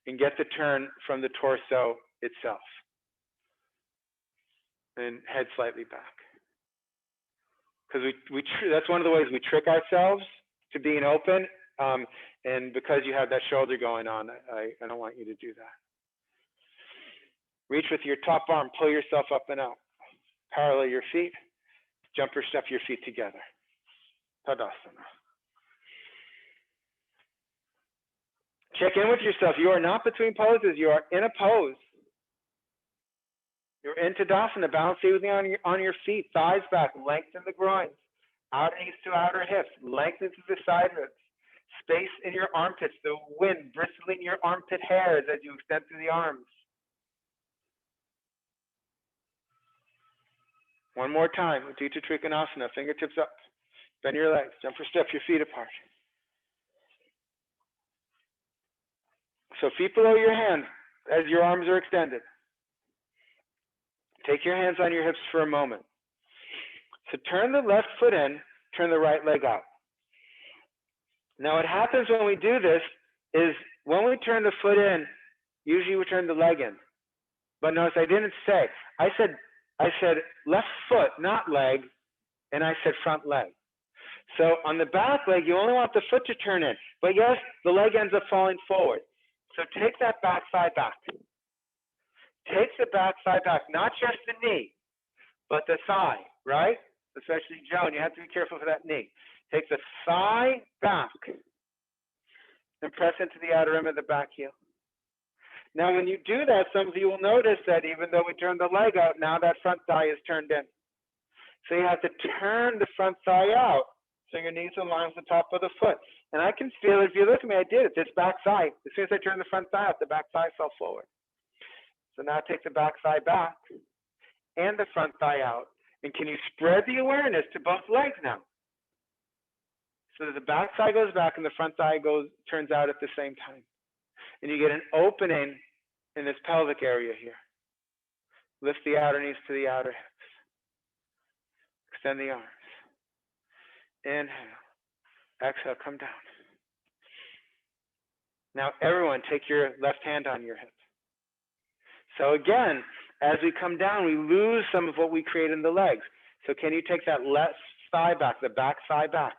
and get the turn from the torso itself. And head slightly back. Because that's one of the ways we trick ourselves to being open. And because you have that shoulder going on, I don't want you to do that. Reach with your top arm, pull yourself up and out. Parallel your feet, jump or step your feet together. Tadasana. Check in with yourself. You are not between poses. You are in a pose. You're in Tadasana. Balance evenly on your feet. Thighs back. Lengthen the groins. Outer knees to outer hips. Lengthen to the side ribs. Space in your armpits. The wind bristling your armpit hairs as you extend through the arms. One more time. Utthita Trikonasana. Fingertips up. Bend your legs. Jump or step your feet apart. So feet below your hands as your arms are extended. Take your hands on your hips for a moment. So turn the left foot in, turn the right leg out. Now what happens when we do this is when we turn the foot in, usually we turn the leg in. But notice I didn't say, I said left foot, not leg, and I said front leg. So on the back leg, you only want the foot to turn in. But yes, the leg ends up falling forward. So take that back thigh back. Take the back thigh back, not just the knee, but the thigh, right? Especially Joan, you have to be careful for that knee. Take the thigh back and press into the outer rim of the back heel. Now, when you do that, some of you will notice that even though we turn the leg out, now that front thigh is turned in. So you have to turn the front thigh out so your knees align with the top of the foot. And I can feel it. If you look at me, I did it. This back thigh, as soon as I turned the front thigh out, the back thigh fell forward. So now take the back thigh back and the front thigh out. And can you spread the awareness to both legs now? So that the back thigh goes back and the front thigh turns out at the same time. And you get an opening in this pelvic area here. Lift the outer knees to the outer hips. Extend the arms. Inhale. Exhale, come down. Now everyone, take your left hand on your hip. So again, as we come down, we lose some of what we create in the legs. So can you take that left thigh back, the back thigh back,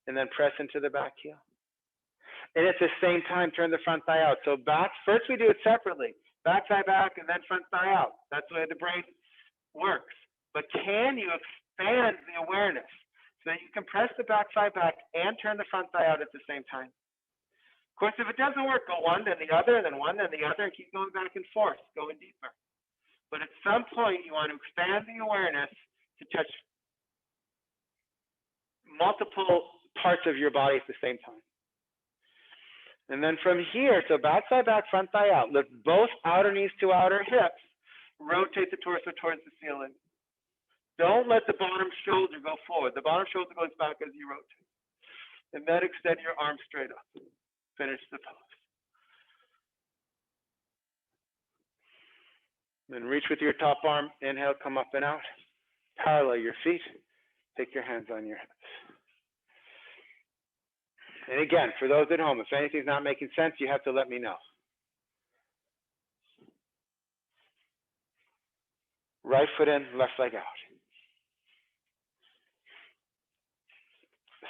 and then press into the back heel? And at the same time, turn the front thigh out. So back, first we do it separately. Back thigh back, and then front thigh out. That's the way the brain works. But can you expand the awareness so that you can press the back thigh back and turn the front thigh out at the same time? Of course, if it doesn't work, go one, then the other, then one, then the other, and keep going back and forth, going deeper. But at some point, you want to expand the awareness to touch multiple parts of your body at the same time. And then from here, so back thigh back, front thigh out. Lift both outer knees to outer hips. Rotate the torso towards the ceiling. Don't let the bottom shoulder go forward. The bottom shoulder goes back as you rotate. And then extend your arms straight up. Finish the pose. Then reach with your top arm. Inhale, come up and out. Parallel your feet. Take your hands on your hips. And again, for those at home, if anything's not making sense, you have to let me know. Right foot in, left leg out.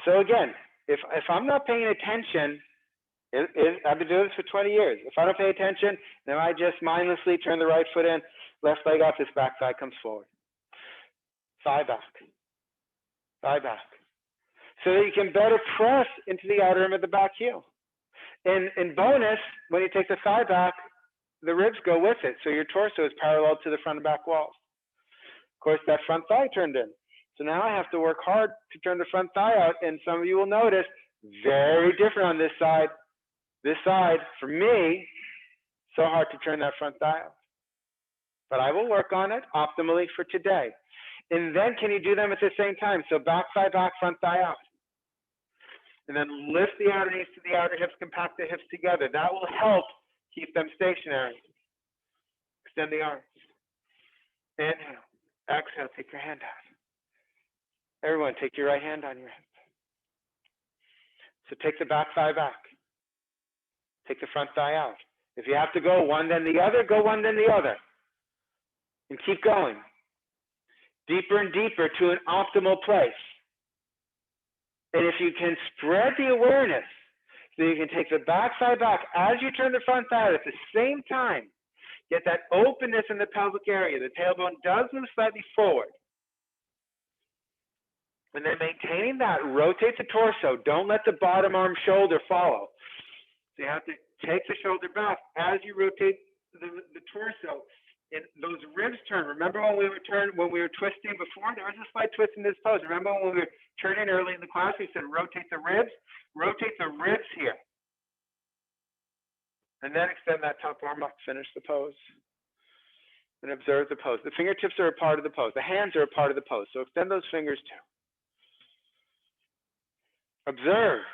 So again, if I'm not paying attention, I've been doing this for 20 years. If I don't pay attention, then I just mindlessly turn the right foot in, left leg out, this back thigh comes forward. Thigh back. Thigh back. So that you can better press into the outer rim of the back heel. And in bonus, when you take the thigh back, the ribs go with it. So your torso is parallel to the front and back walls. Of course, that front thigh turned in. So now I have to work hard to turn the front thigh out. And some of you will notice, very different on this side. This side, for me, so hard to turn that front thigh out. But I will work on it optimally for today. And then can you do them at the same time? So back thigh back, front thigh out. And then lift the outer knees to the outer hips, compact the hips together. That will help keep them stationary. Extend the arms. Inhale. Exhale, take your hand out. Everyone, take your right hand on your hip. So take the back thigh back. Take the front thigh out. If you have to go one, then the other, go one, then the other. And keep going. Deeper and deeper to an optimal place. And if you can spread the awareness, so you can take the back thigh back as you turn the front thigh out at the same time, get that openness in the pelvic area. The tailbone does move slightly forward. And then maintaining that, rotate the torso. Don't let the bottom arm shoulder follow. So you have to take the shoulder back as you rotate the torso. And those ribs turn. Remember when we were twisting before? There was a slight twist in this pose. Remember when we were turning early in the class, we said rotate the ribs? Rotate the ribs here. And then extend that top arm up. Finish the pose. And observe the pose. The fingertips are a part of the pose. The hands are a part of the pose. So extend those fingers too. Observe.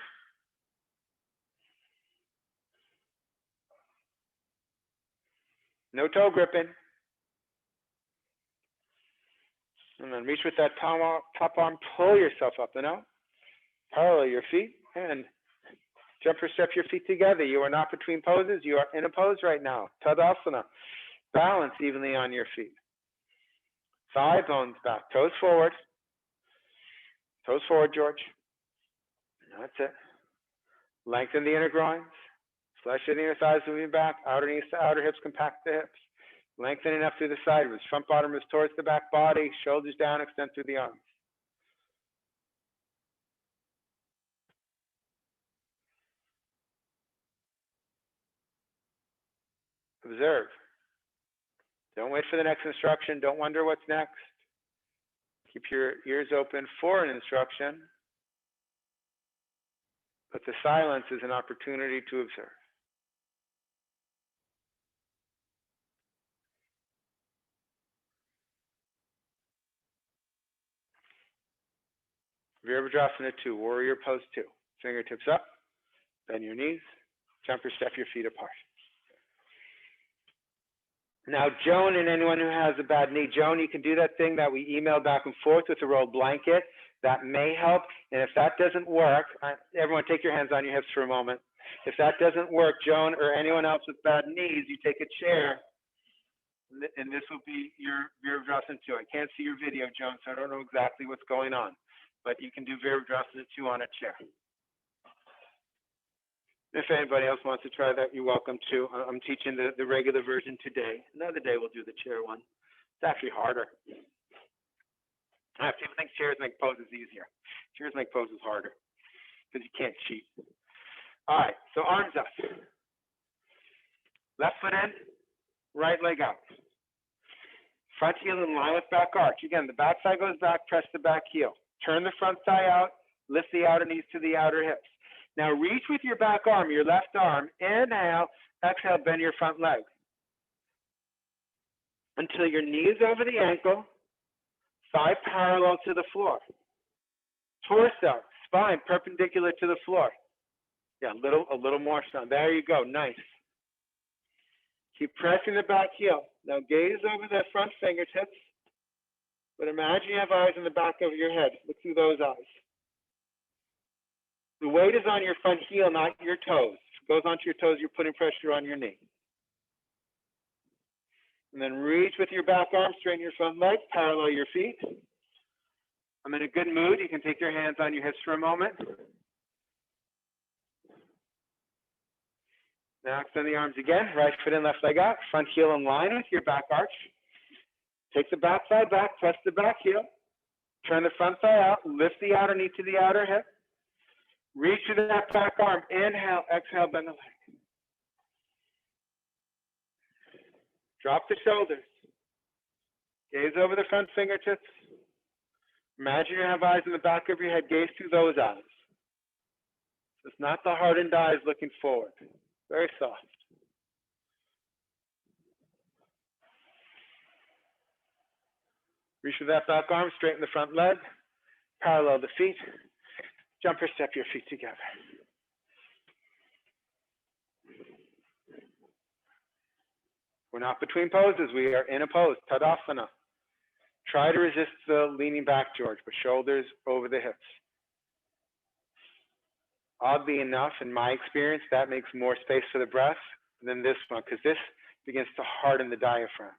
No toe gripping. And then reach with that top arm, pull yourself up and out. Parallel your feet and jump or step your feet together. You are not between poses. You are in a pose right now. Tadasana. Balance evenly on your feet. Thigh bones back. Toes forward. Toes forward, George. That's it. Lengthen the inner groins. Flesh of the inner thighs moving back. Outer knees to outer hips. Compact the hips. Lengthening up through the side ribs. Front bottom moves towards the back body. Shoulders down. Extend through the arms. Observe. Don't wait for the next instruction. Don't wonder what's next. Keep your ears open for an instruction. But the silence is an opportunity to observe. Virabhadrasana 2, Warrior Pose 2. Fingertips up, bend your knees, jump or step your feet apart. Now, Joan and anyone who has a bad knee, Joan, you can do that thing that we email back and forth with a rolled blanket. That may help. And if that doesn't work, everyone take your hands on your hips for a moment. If that doesn't work, Joan or anyone else with bad knees, you take a chair, and this will be your Virabhadrasana 2. I can't see your video, Joan, so I don't know exactly what's going on. But you can do Virabhadrasana 2 on a chair. If anybody else wants to try that, you're welcome to. I'm teaching the regular version today. Another day we'll do the chair one. It's actually harder. People think chairs make poses easier. Chairs make poses harder because you can't cheat. All right, so arms up. Left foot in, right leg out. Front heel in line with back arch. Again, the back side goes back, press the back heel. Turn the front thigh out, lift the outer knees to the outer hips. Now reach with your back arm, your left arm. Inhale, exhale, bend your front leg until your knee is over the ankle, thigh parallel to the floor. Torso, spine perpendicular to the floor. Yeah, a little more strong. There you go, nice. Keep pressing the back heel. Now gaze over the front fingertips, but imagine you have eyes in the back of your head. Look through those eyes. The weight is on your front heel, not your toes. If it goes onto your toes, you're putting pressure on your knee. And then reach with your back arm, straighten your front leg, parallel your feet. I'm in a good mood. You can take your hands on your hips for a moment. Now extend the arms again, right foot in, left leg out, front heel in line with your back arch. Take the back thigh back, press the back heel, turn the front thigh out, lift the outer knee to the outer hip. Reach to that back arm, inhale, exhale, bend the leg. Drop the shoulders. Gaze over the front fingertips. Imagine you have eyes in the back of your head, gaze through those eyes. It's not the hardened eyes looking forward. Very soft. Reach with that back arm, straighten the front leg, parallel the feet, jump or step your feet together. We're not between poses, we are in a pose, Tadasana. Try to resist the leaning back, George, but shoulders over the hips. Oddly enough, in my experience, that makes more space for the breath than this one, because this begins to harden the diaphragm.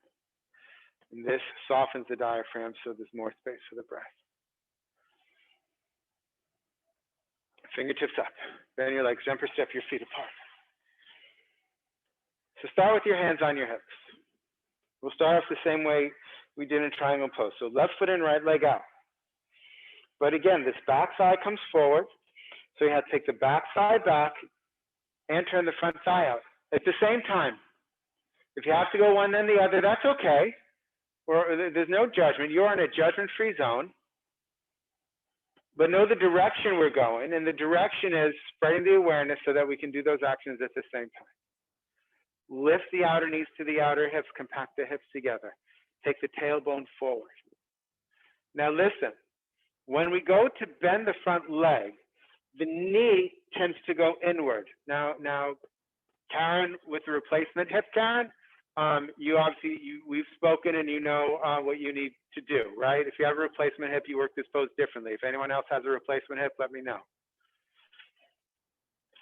And this softens the diaphragm, so there's more space for the breath. Fingertips up. Bend your legs, jump or step your feet apart. So start with your hands on your hips. We'll start off the same way we did in triangle pose. So left foot in, right leg out. But again, this back side comes forward. So you have to take the back side back and turn the front thigh out at the same time. If you have to go one then the other, that's okay. Or there's no judgment. You're in a judgment-free zone. But know the direction we're going, and the direction is spreading the awareness so that we can do those actions at the same time. Lift the outer knees to the outer hips, compact the hips together. Take the tailbone forward. Now listen, when we go to bend the front leg, the knee tends to go inward. Now, Karen, with the replacement hip, Karen, we've spoken and you know what you need to do, right? If you have a replacement hip, you work this pose differently. If anyone else has a replacement hip, let me know.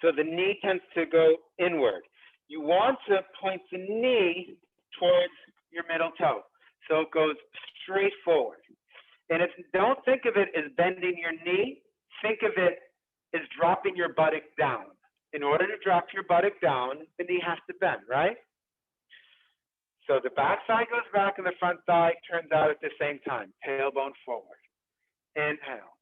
So the knee tends to go inward. You want to point the knee towards your middle toe. So it goes straight forward. And don't think of it as bending your knee. Think of it as dropping your buttock down. In order to drop your buttock down, the knee has to bend, right? So the back side goes back and the front thigh turns out at the same time. Tailbone forward. Inhale.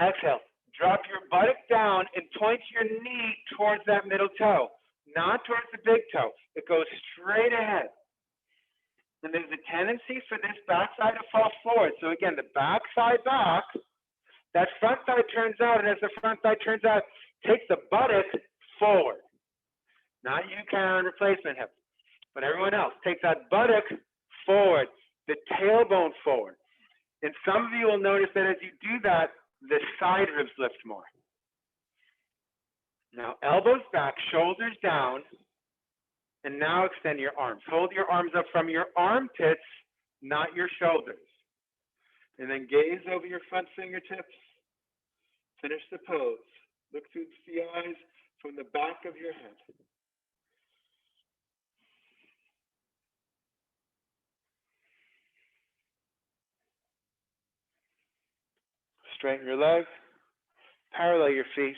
Exhale. Drop your buttock down and point your knee towards that middle toe, not towards the big toe. It goes straight ahead. And there's a tendency for this back side to fall forward. So again, the back side back, that front thigh turns out, and as the front thigh turns out, take the buttock forward. Not you, Karen, replacement hip, but everyone else. Take that buttock forward, the tailbone forward. And some of you will notice that as you do that, the side ribs lift more. Now, elbows back, shoulders down, And now extend your arms. Hold your arms up from your armpits, not your shoulders. And then gaze over your front fingertips. Finish the pose. Look through the eyes from the back of your head. Straighten your legs. Parallel your feet.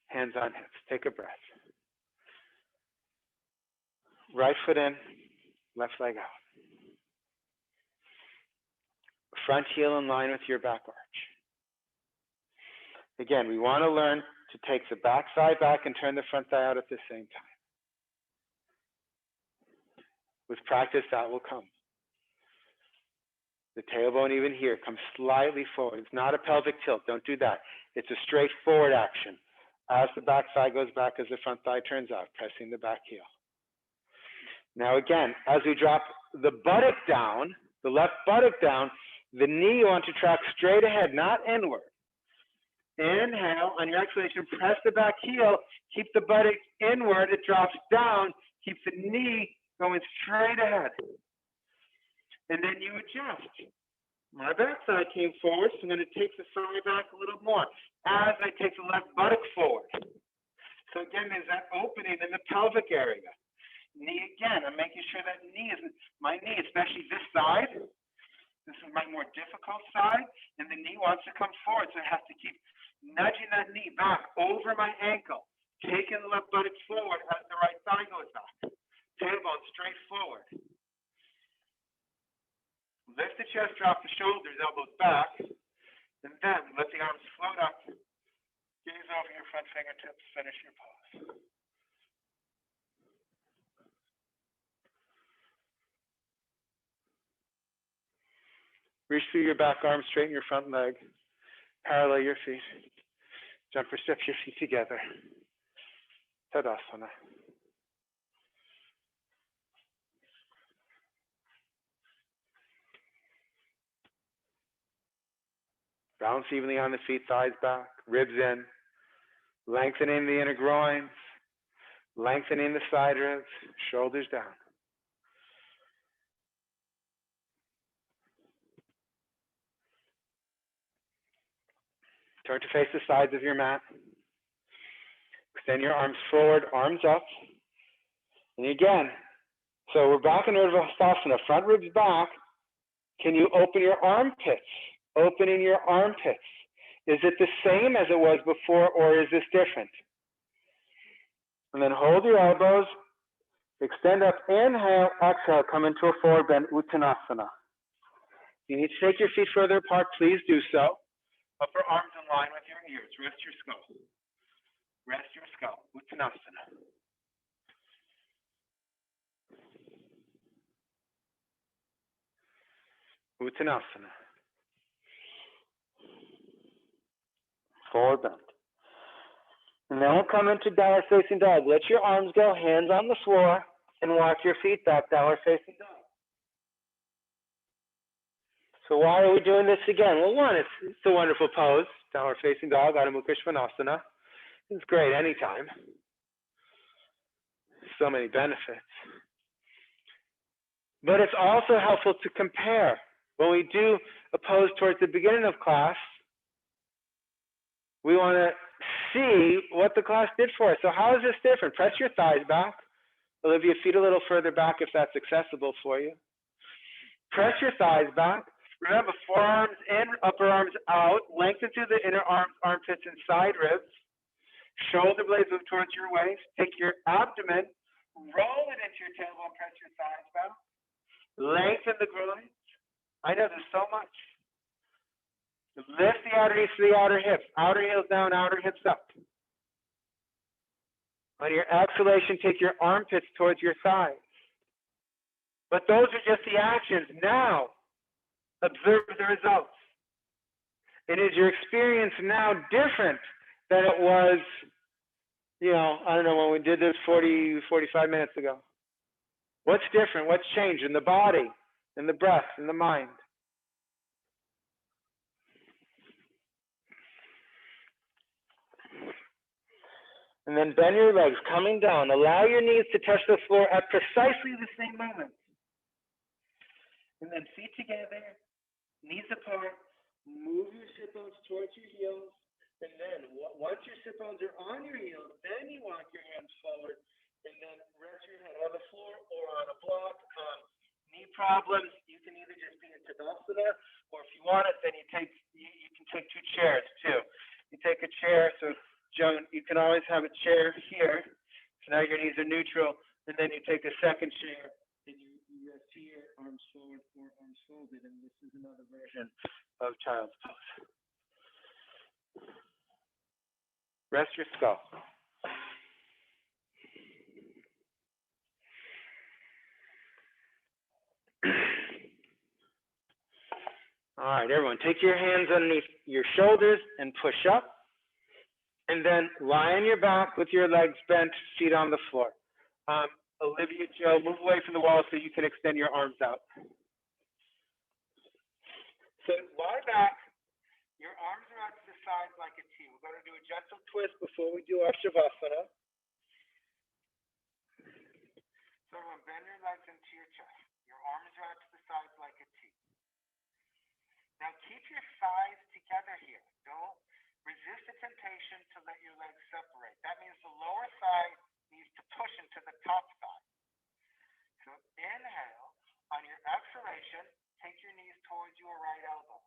Hands on hips. Take a breath. Right foot in, left leg out. Front heel in line with your back arch. Again, we want to learn to take the back thigh back and turn the front thigh out at the same time. With practice, that will come. The tailbone even here comes slightly forward. It's not a pelvic tilt. Don't do that. It's a straight forward action. As the back thigh goes back, as the front thigh turns out, pressing the back heel. Now again, as we drop the buttock down, the left buttock down, the knee you want to track straight ahead, not inward. Inhale, on your exhalation, press the back heel, keep the buttock inward, it drops down, keep the knee going straight ahead. And then you adjust. My backside came forward, so I'm going to take the thigh back a little more as I take the left buttock forward. So again, there's that opening in the pelvic area. Knee again, I'm making sure that my knee, especially this side, this is my more difficult side, and the knee wants to come forward, so I have to keep nudging that knee back over my ankle, taking the left buttock forward as the right thigh goes back. Tailbone straight forward. Lift the chest, drop the shoulders, elbows back, and then let the arms float up. Gaze over your front fingertips, finish your pose. Reach through your back arm, straighten your front leg, parallel your feet. Jump or step your feet together. Tadasana. Balance evenly on the feet, thighs back, ribs in. Lengthening the inner groins, lengthening the side ribs, shoulders down. Turn to face the sides of your mat. Extend your arms forward, arms up. And again, so we're back in Urdhva Hastasana, front ribs back. Can you open your armpits? Opening your armpits. Is it the same as it was before, or is this different? And then hold your elbows, extend up, inhale, exhale, come into a forward bend, Uttanasana. If you need to take your feet further apart, please do so. Upper arms in line with your ears. Rest your skull. Rest your skull. Uttanasana. Uttanasana. Forward bend. And then we'll come into downward facing dog. Let your arms go, hands on the floor, and walk your feet back, downward facing dog. So why are we doing this again? Well, one, it's a wonderful pose, downward facing dog, Adho Mukha Svanasana. It's great anytime. So many benefits. But it's also helpful to compare. When we do a pose towards the beginning of class, we want to see what the class did for us. So how is this different? Press your thighs back. Olivia, feet a little further back if that's accessible for you. Press your thighs back. Remember, forearms in, upper arms out. Lengthen through the inner arms, armpits, and side ribs. Shoulder blades move towards your waist. Take your abdomen, roll it into your tailbone, press your thighs back. Lengthen the groins. I know there's so much. Lift the outer knees to the outer hips. Outer heels down, outer hips up. On your exhalation, take your armpits towards your thighs. But those are just the actions. Now, observe the results. And is your experience now different than it was, I don't know, when we did this 45 minutes ago? What's different? What's changed in the body, in the breath, in the mind? And then bend your legs, coming down. Allow your knees to touch the floor at precisely the same moment. And then feet together, knees apart. Move your sit bones towards your heels. And then once your sit bones are on your heels, then you walk your hands forward. And then rest your head on the floor or on a block. Knee problems, you can either just be in Tadasana, or if you want it, then you can take two chairs too. You take a chair, so Joan, you can always have a chair here. So now your knees are neutral, and then you take a second chair, and you rest here, arms forward or arms folded, and this is another version of child's pose. Rest your skull. All right, everyone, take your hands underneath your shoulders and push up. And then lie on your back with your legs bent, feet on the floor. Olivia, Joe, move away from the wall so you can extend your arms out. So lie back. Your arms are out to the sides like a T. We're going to do a gentle twist before we do our Shavasana. So everyone, bend your legs into your chest. Your arms are out to the sides like a T. Now keep your thighs together here. Don't resist the temptation to let your legs separate. That means the lower thigh needs to push into the top thigh. So inhale. On your exhalation, take your knees towards your right elbow.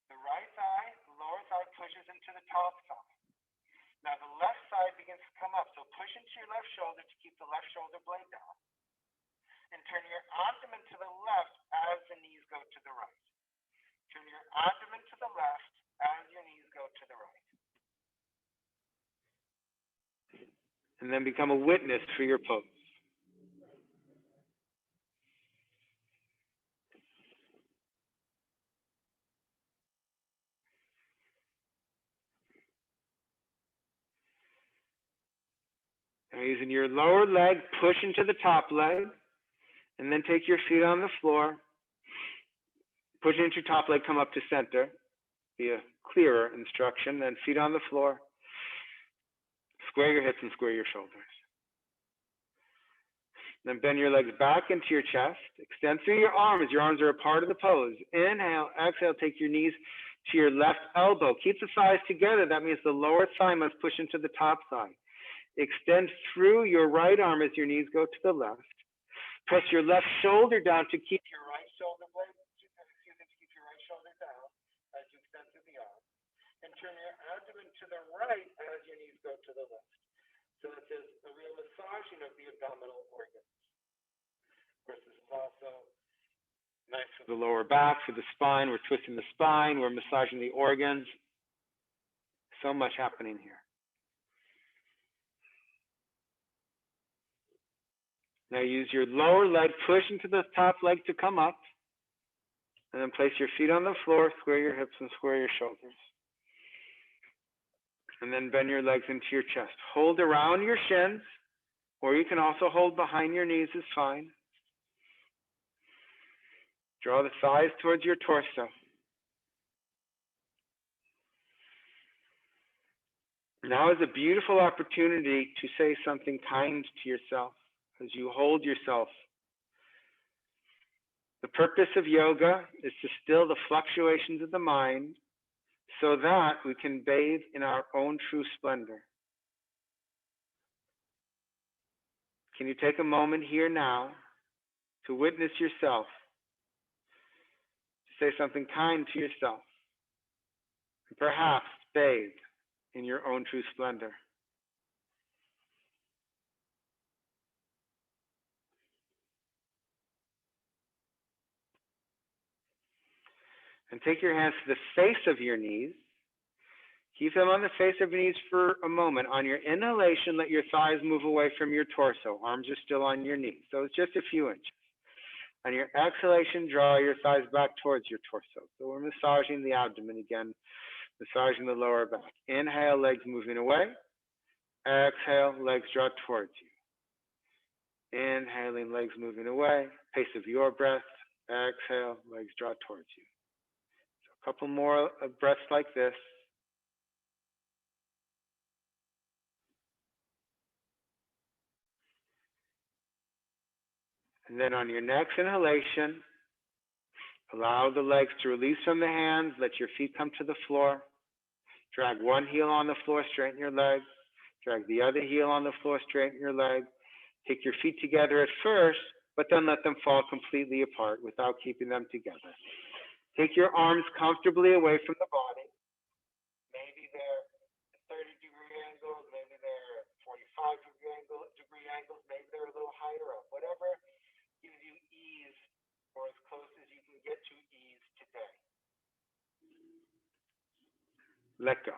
The right thigh, the lower thigh pushes into the top thigh. Now the left side begins to come up. So push into your left shoulder to keep the left shoulder blade down. And turn your abdomen to the left as the knees go to the right. Turn your abdomen to the left as your knees go to the right. And then become a witness for your pose. Now using your lower leg, push into the top leg, and then take your feet on the floor. Push into your top leg, come up to center. Be a clearer instruction. Then feet on the floor. Square your hips and square your shoulders. Then bend your legs back into your chest. Extend through your arms. Your arms are a part of the pose. Inhale, exhale, take your knees to your left elbow. Keep the thighs together. That means the lower thigh must push into the top thigh. Extend through your right arm as your knees go to the left. Press your left shoulder down to keep your right shoulder blade, to keep your right shoulder down as you extend through the arm. And turn your abdomen to the right as your knees go to the left. So this is a real massaging of the abdominal organs. Of course, this is also nice for the lower back, for the spine. We're twisting the spine. We're massaging the organs. So much happening here. Now use your lower leg, push into the top leg to come up. And then place your feet on the floor, square your hips and square your shoulders. And then bend your legs into your chest. Hold around your shins, or you can also hold behind your knees is fine. Draw the thighs towards your torso. Now is a beautiful opportunity to say something kind to yourself as you hold yourself. The purpose of yoga is to still the fluctuations of the mind so that we can bathe in our own true splendor. Can you take a moment here now to witness yourself, to say something kind to yourself, and perhaps bathe in your own true splendor? And take your hands to the face of your knees. Keep them on the face of your knees for a moment. On your inhalation, let your thighs move away from your torso. Arms are still on your knees, so it's just a few inches. On your exhalation, draw your thighs back towards your torso. So we're massaging the abdomen again, massaging the lower back. Inhale, legs moving away. Exhale, legs draw towards you. Inhaling, legs moving away. Pace of your breath. Exhale, legs draw towards you. So a couple more breaths like this. And then on your next inhalation, allow the legs to release from the hands. Let your feet come to the floor. Drag one heel on the floor, straighten your legs. Drag the other heel on the floor, straighten your legs. Take your feet together at first, but then let them fall completely apart without keeping them together. Take your arms comfortably away from the body. Maybe they're at 30-degree angles, maybe they're 45-degree angles, maybe they're a little higher up. Whatever gives you ease, or as close as you can get to ease today. Let go.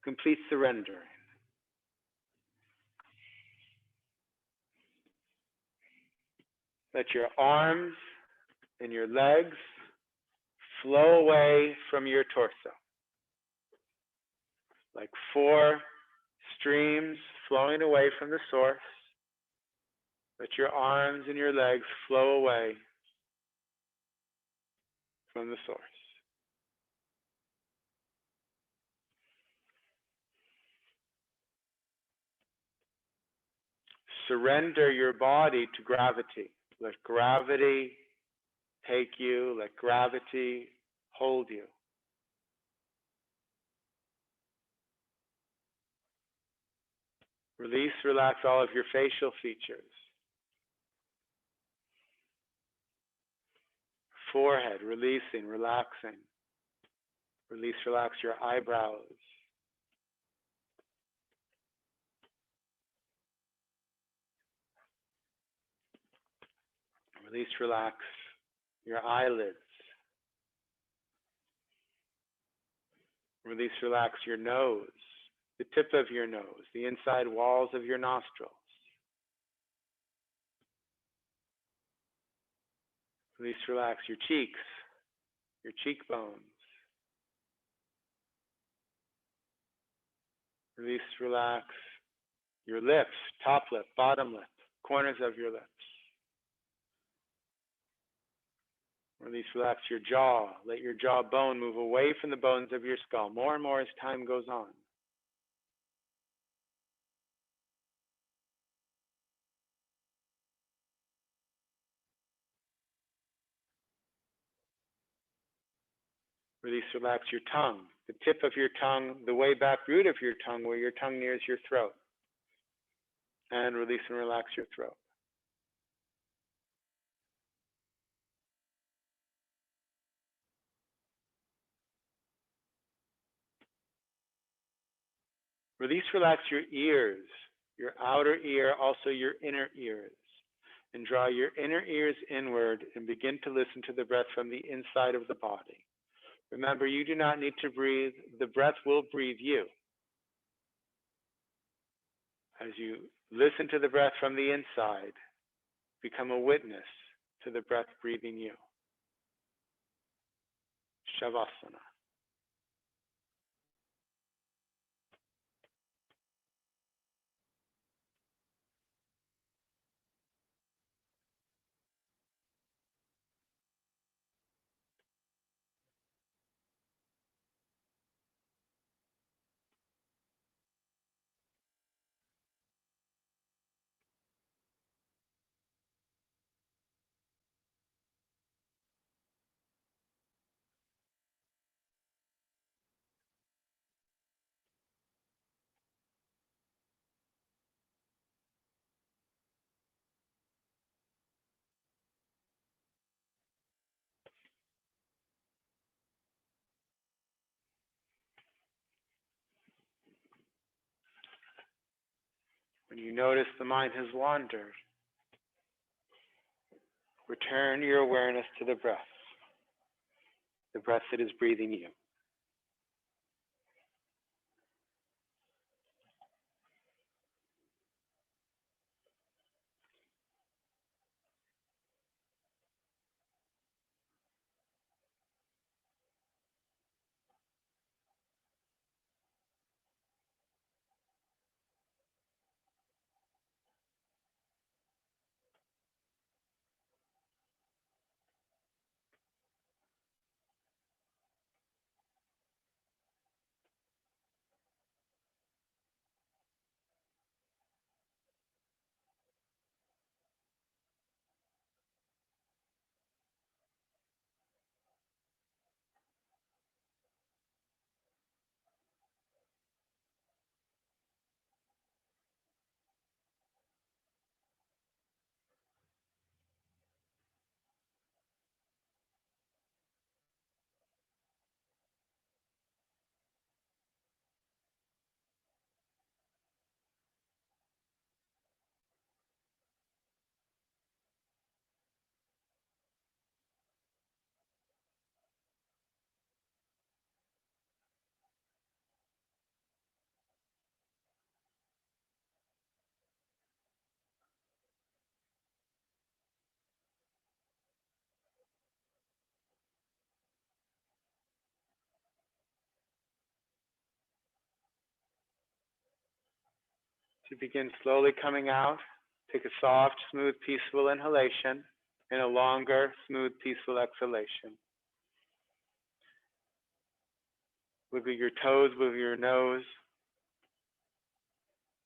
Complete surrendering. Let your arms and your legs flow away from your torso, like 4 streams flowing away from the source. Let your arms and your legs flow away from the source. Surrender your body to gravity. Let gravity take you. Let gravity hold you. Release, relax all of your facial features. Forehead, releasing, relaxing. Release, relax your eyebrows. Release, relax your eyelids. Release, relax your nose, the tip of your nose, the inside walls of your nostrils. Release, relax your cheeks, your cheekbones. Release, relax your lips, top lip, bottom lip, corners of your lips. Release, relax your jaw. Let your jawbone move away from the bones of your skull more and more as time goes on. Release, relax your tongue, the tip of your tongue, the way back root of your tongue where your tongue nears your throat. And release and relax your throat. Release, relax your ears, your outer ear, also your inner ears. And draw your inner ears inward and begin to listen to the breath from the inside of the body. Remember, you do not need to breathe. The breath will breathe you. As you listen to the breath from the inside, become a witness to the breath breathing you. Shavasana. When you notice the mind has wandered, return your awareness to the breath that is breathing you. you begin slowly coming out, take a soft, smooth, peaceful inhalation and a longer, smooth, peaceful exhalation. Wiggle your toes, wiggle your nose.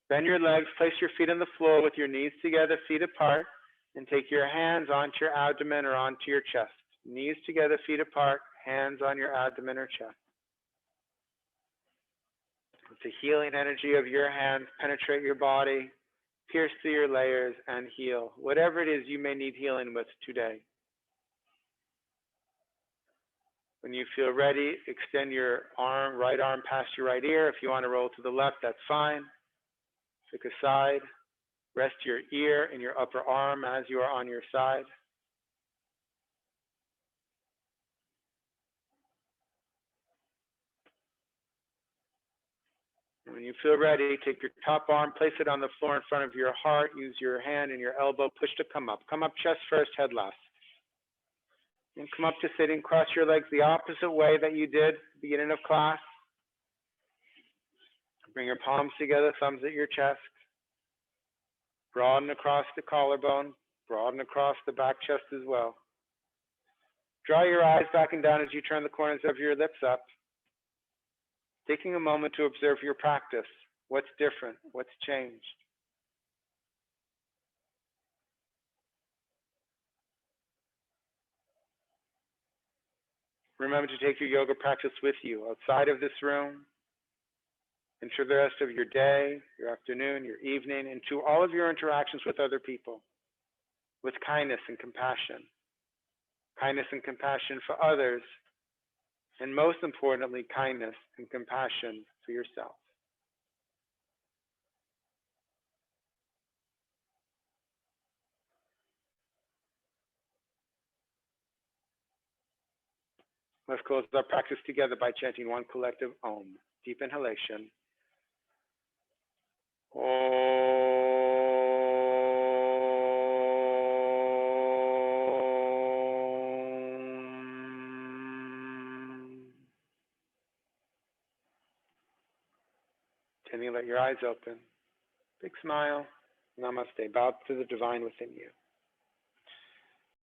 Bend your legs, place your feet on the floor with your knees together, feet apart, and take your hands onto your abdomen or onto your chest. Knees together, feet apart, hands on your abdomen or chest. Let the healing energy of your hands penetrate your body, pierce through your layers, and heal whatever it is you may need healing with today. When you feel ready, extend your arm, right arm past your right ear. If you want to roll to the left, that's fine. Pick a side. Rest your ear in your upper arm as you are on your side. When you feel ready, take your top arm, place it on the floor in front of your heart. Use your hand and your elbow, push to come up. Come up chest first, head last. And come up to sitting. Cross your legs the opposite way that you did at the beginning of class. Bring your palms together, thumbs at your chest. Broaden across the collarbone. Broaden across the back chest as well. Draw your eyes back and down as you turn the corners of your lips up. Taking a moment to observe your practice. What's different? What's changed? Remember to take your yoga practice with you outside of this room, into the rest of your day, your afternoon, your evening, into all of your interactions with other people, with kindness and compassion. Kindness and compassion for others, and most importantly, kindness and compassion for yourself. Let's close our practice together by chanting one collective Om. Deep inhalation. Can you let your eyes open? Big smile. Namaste. Bow to the divine within you.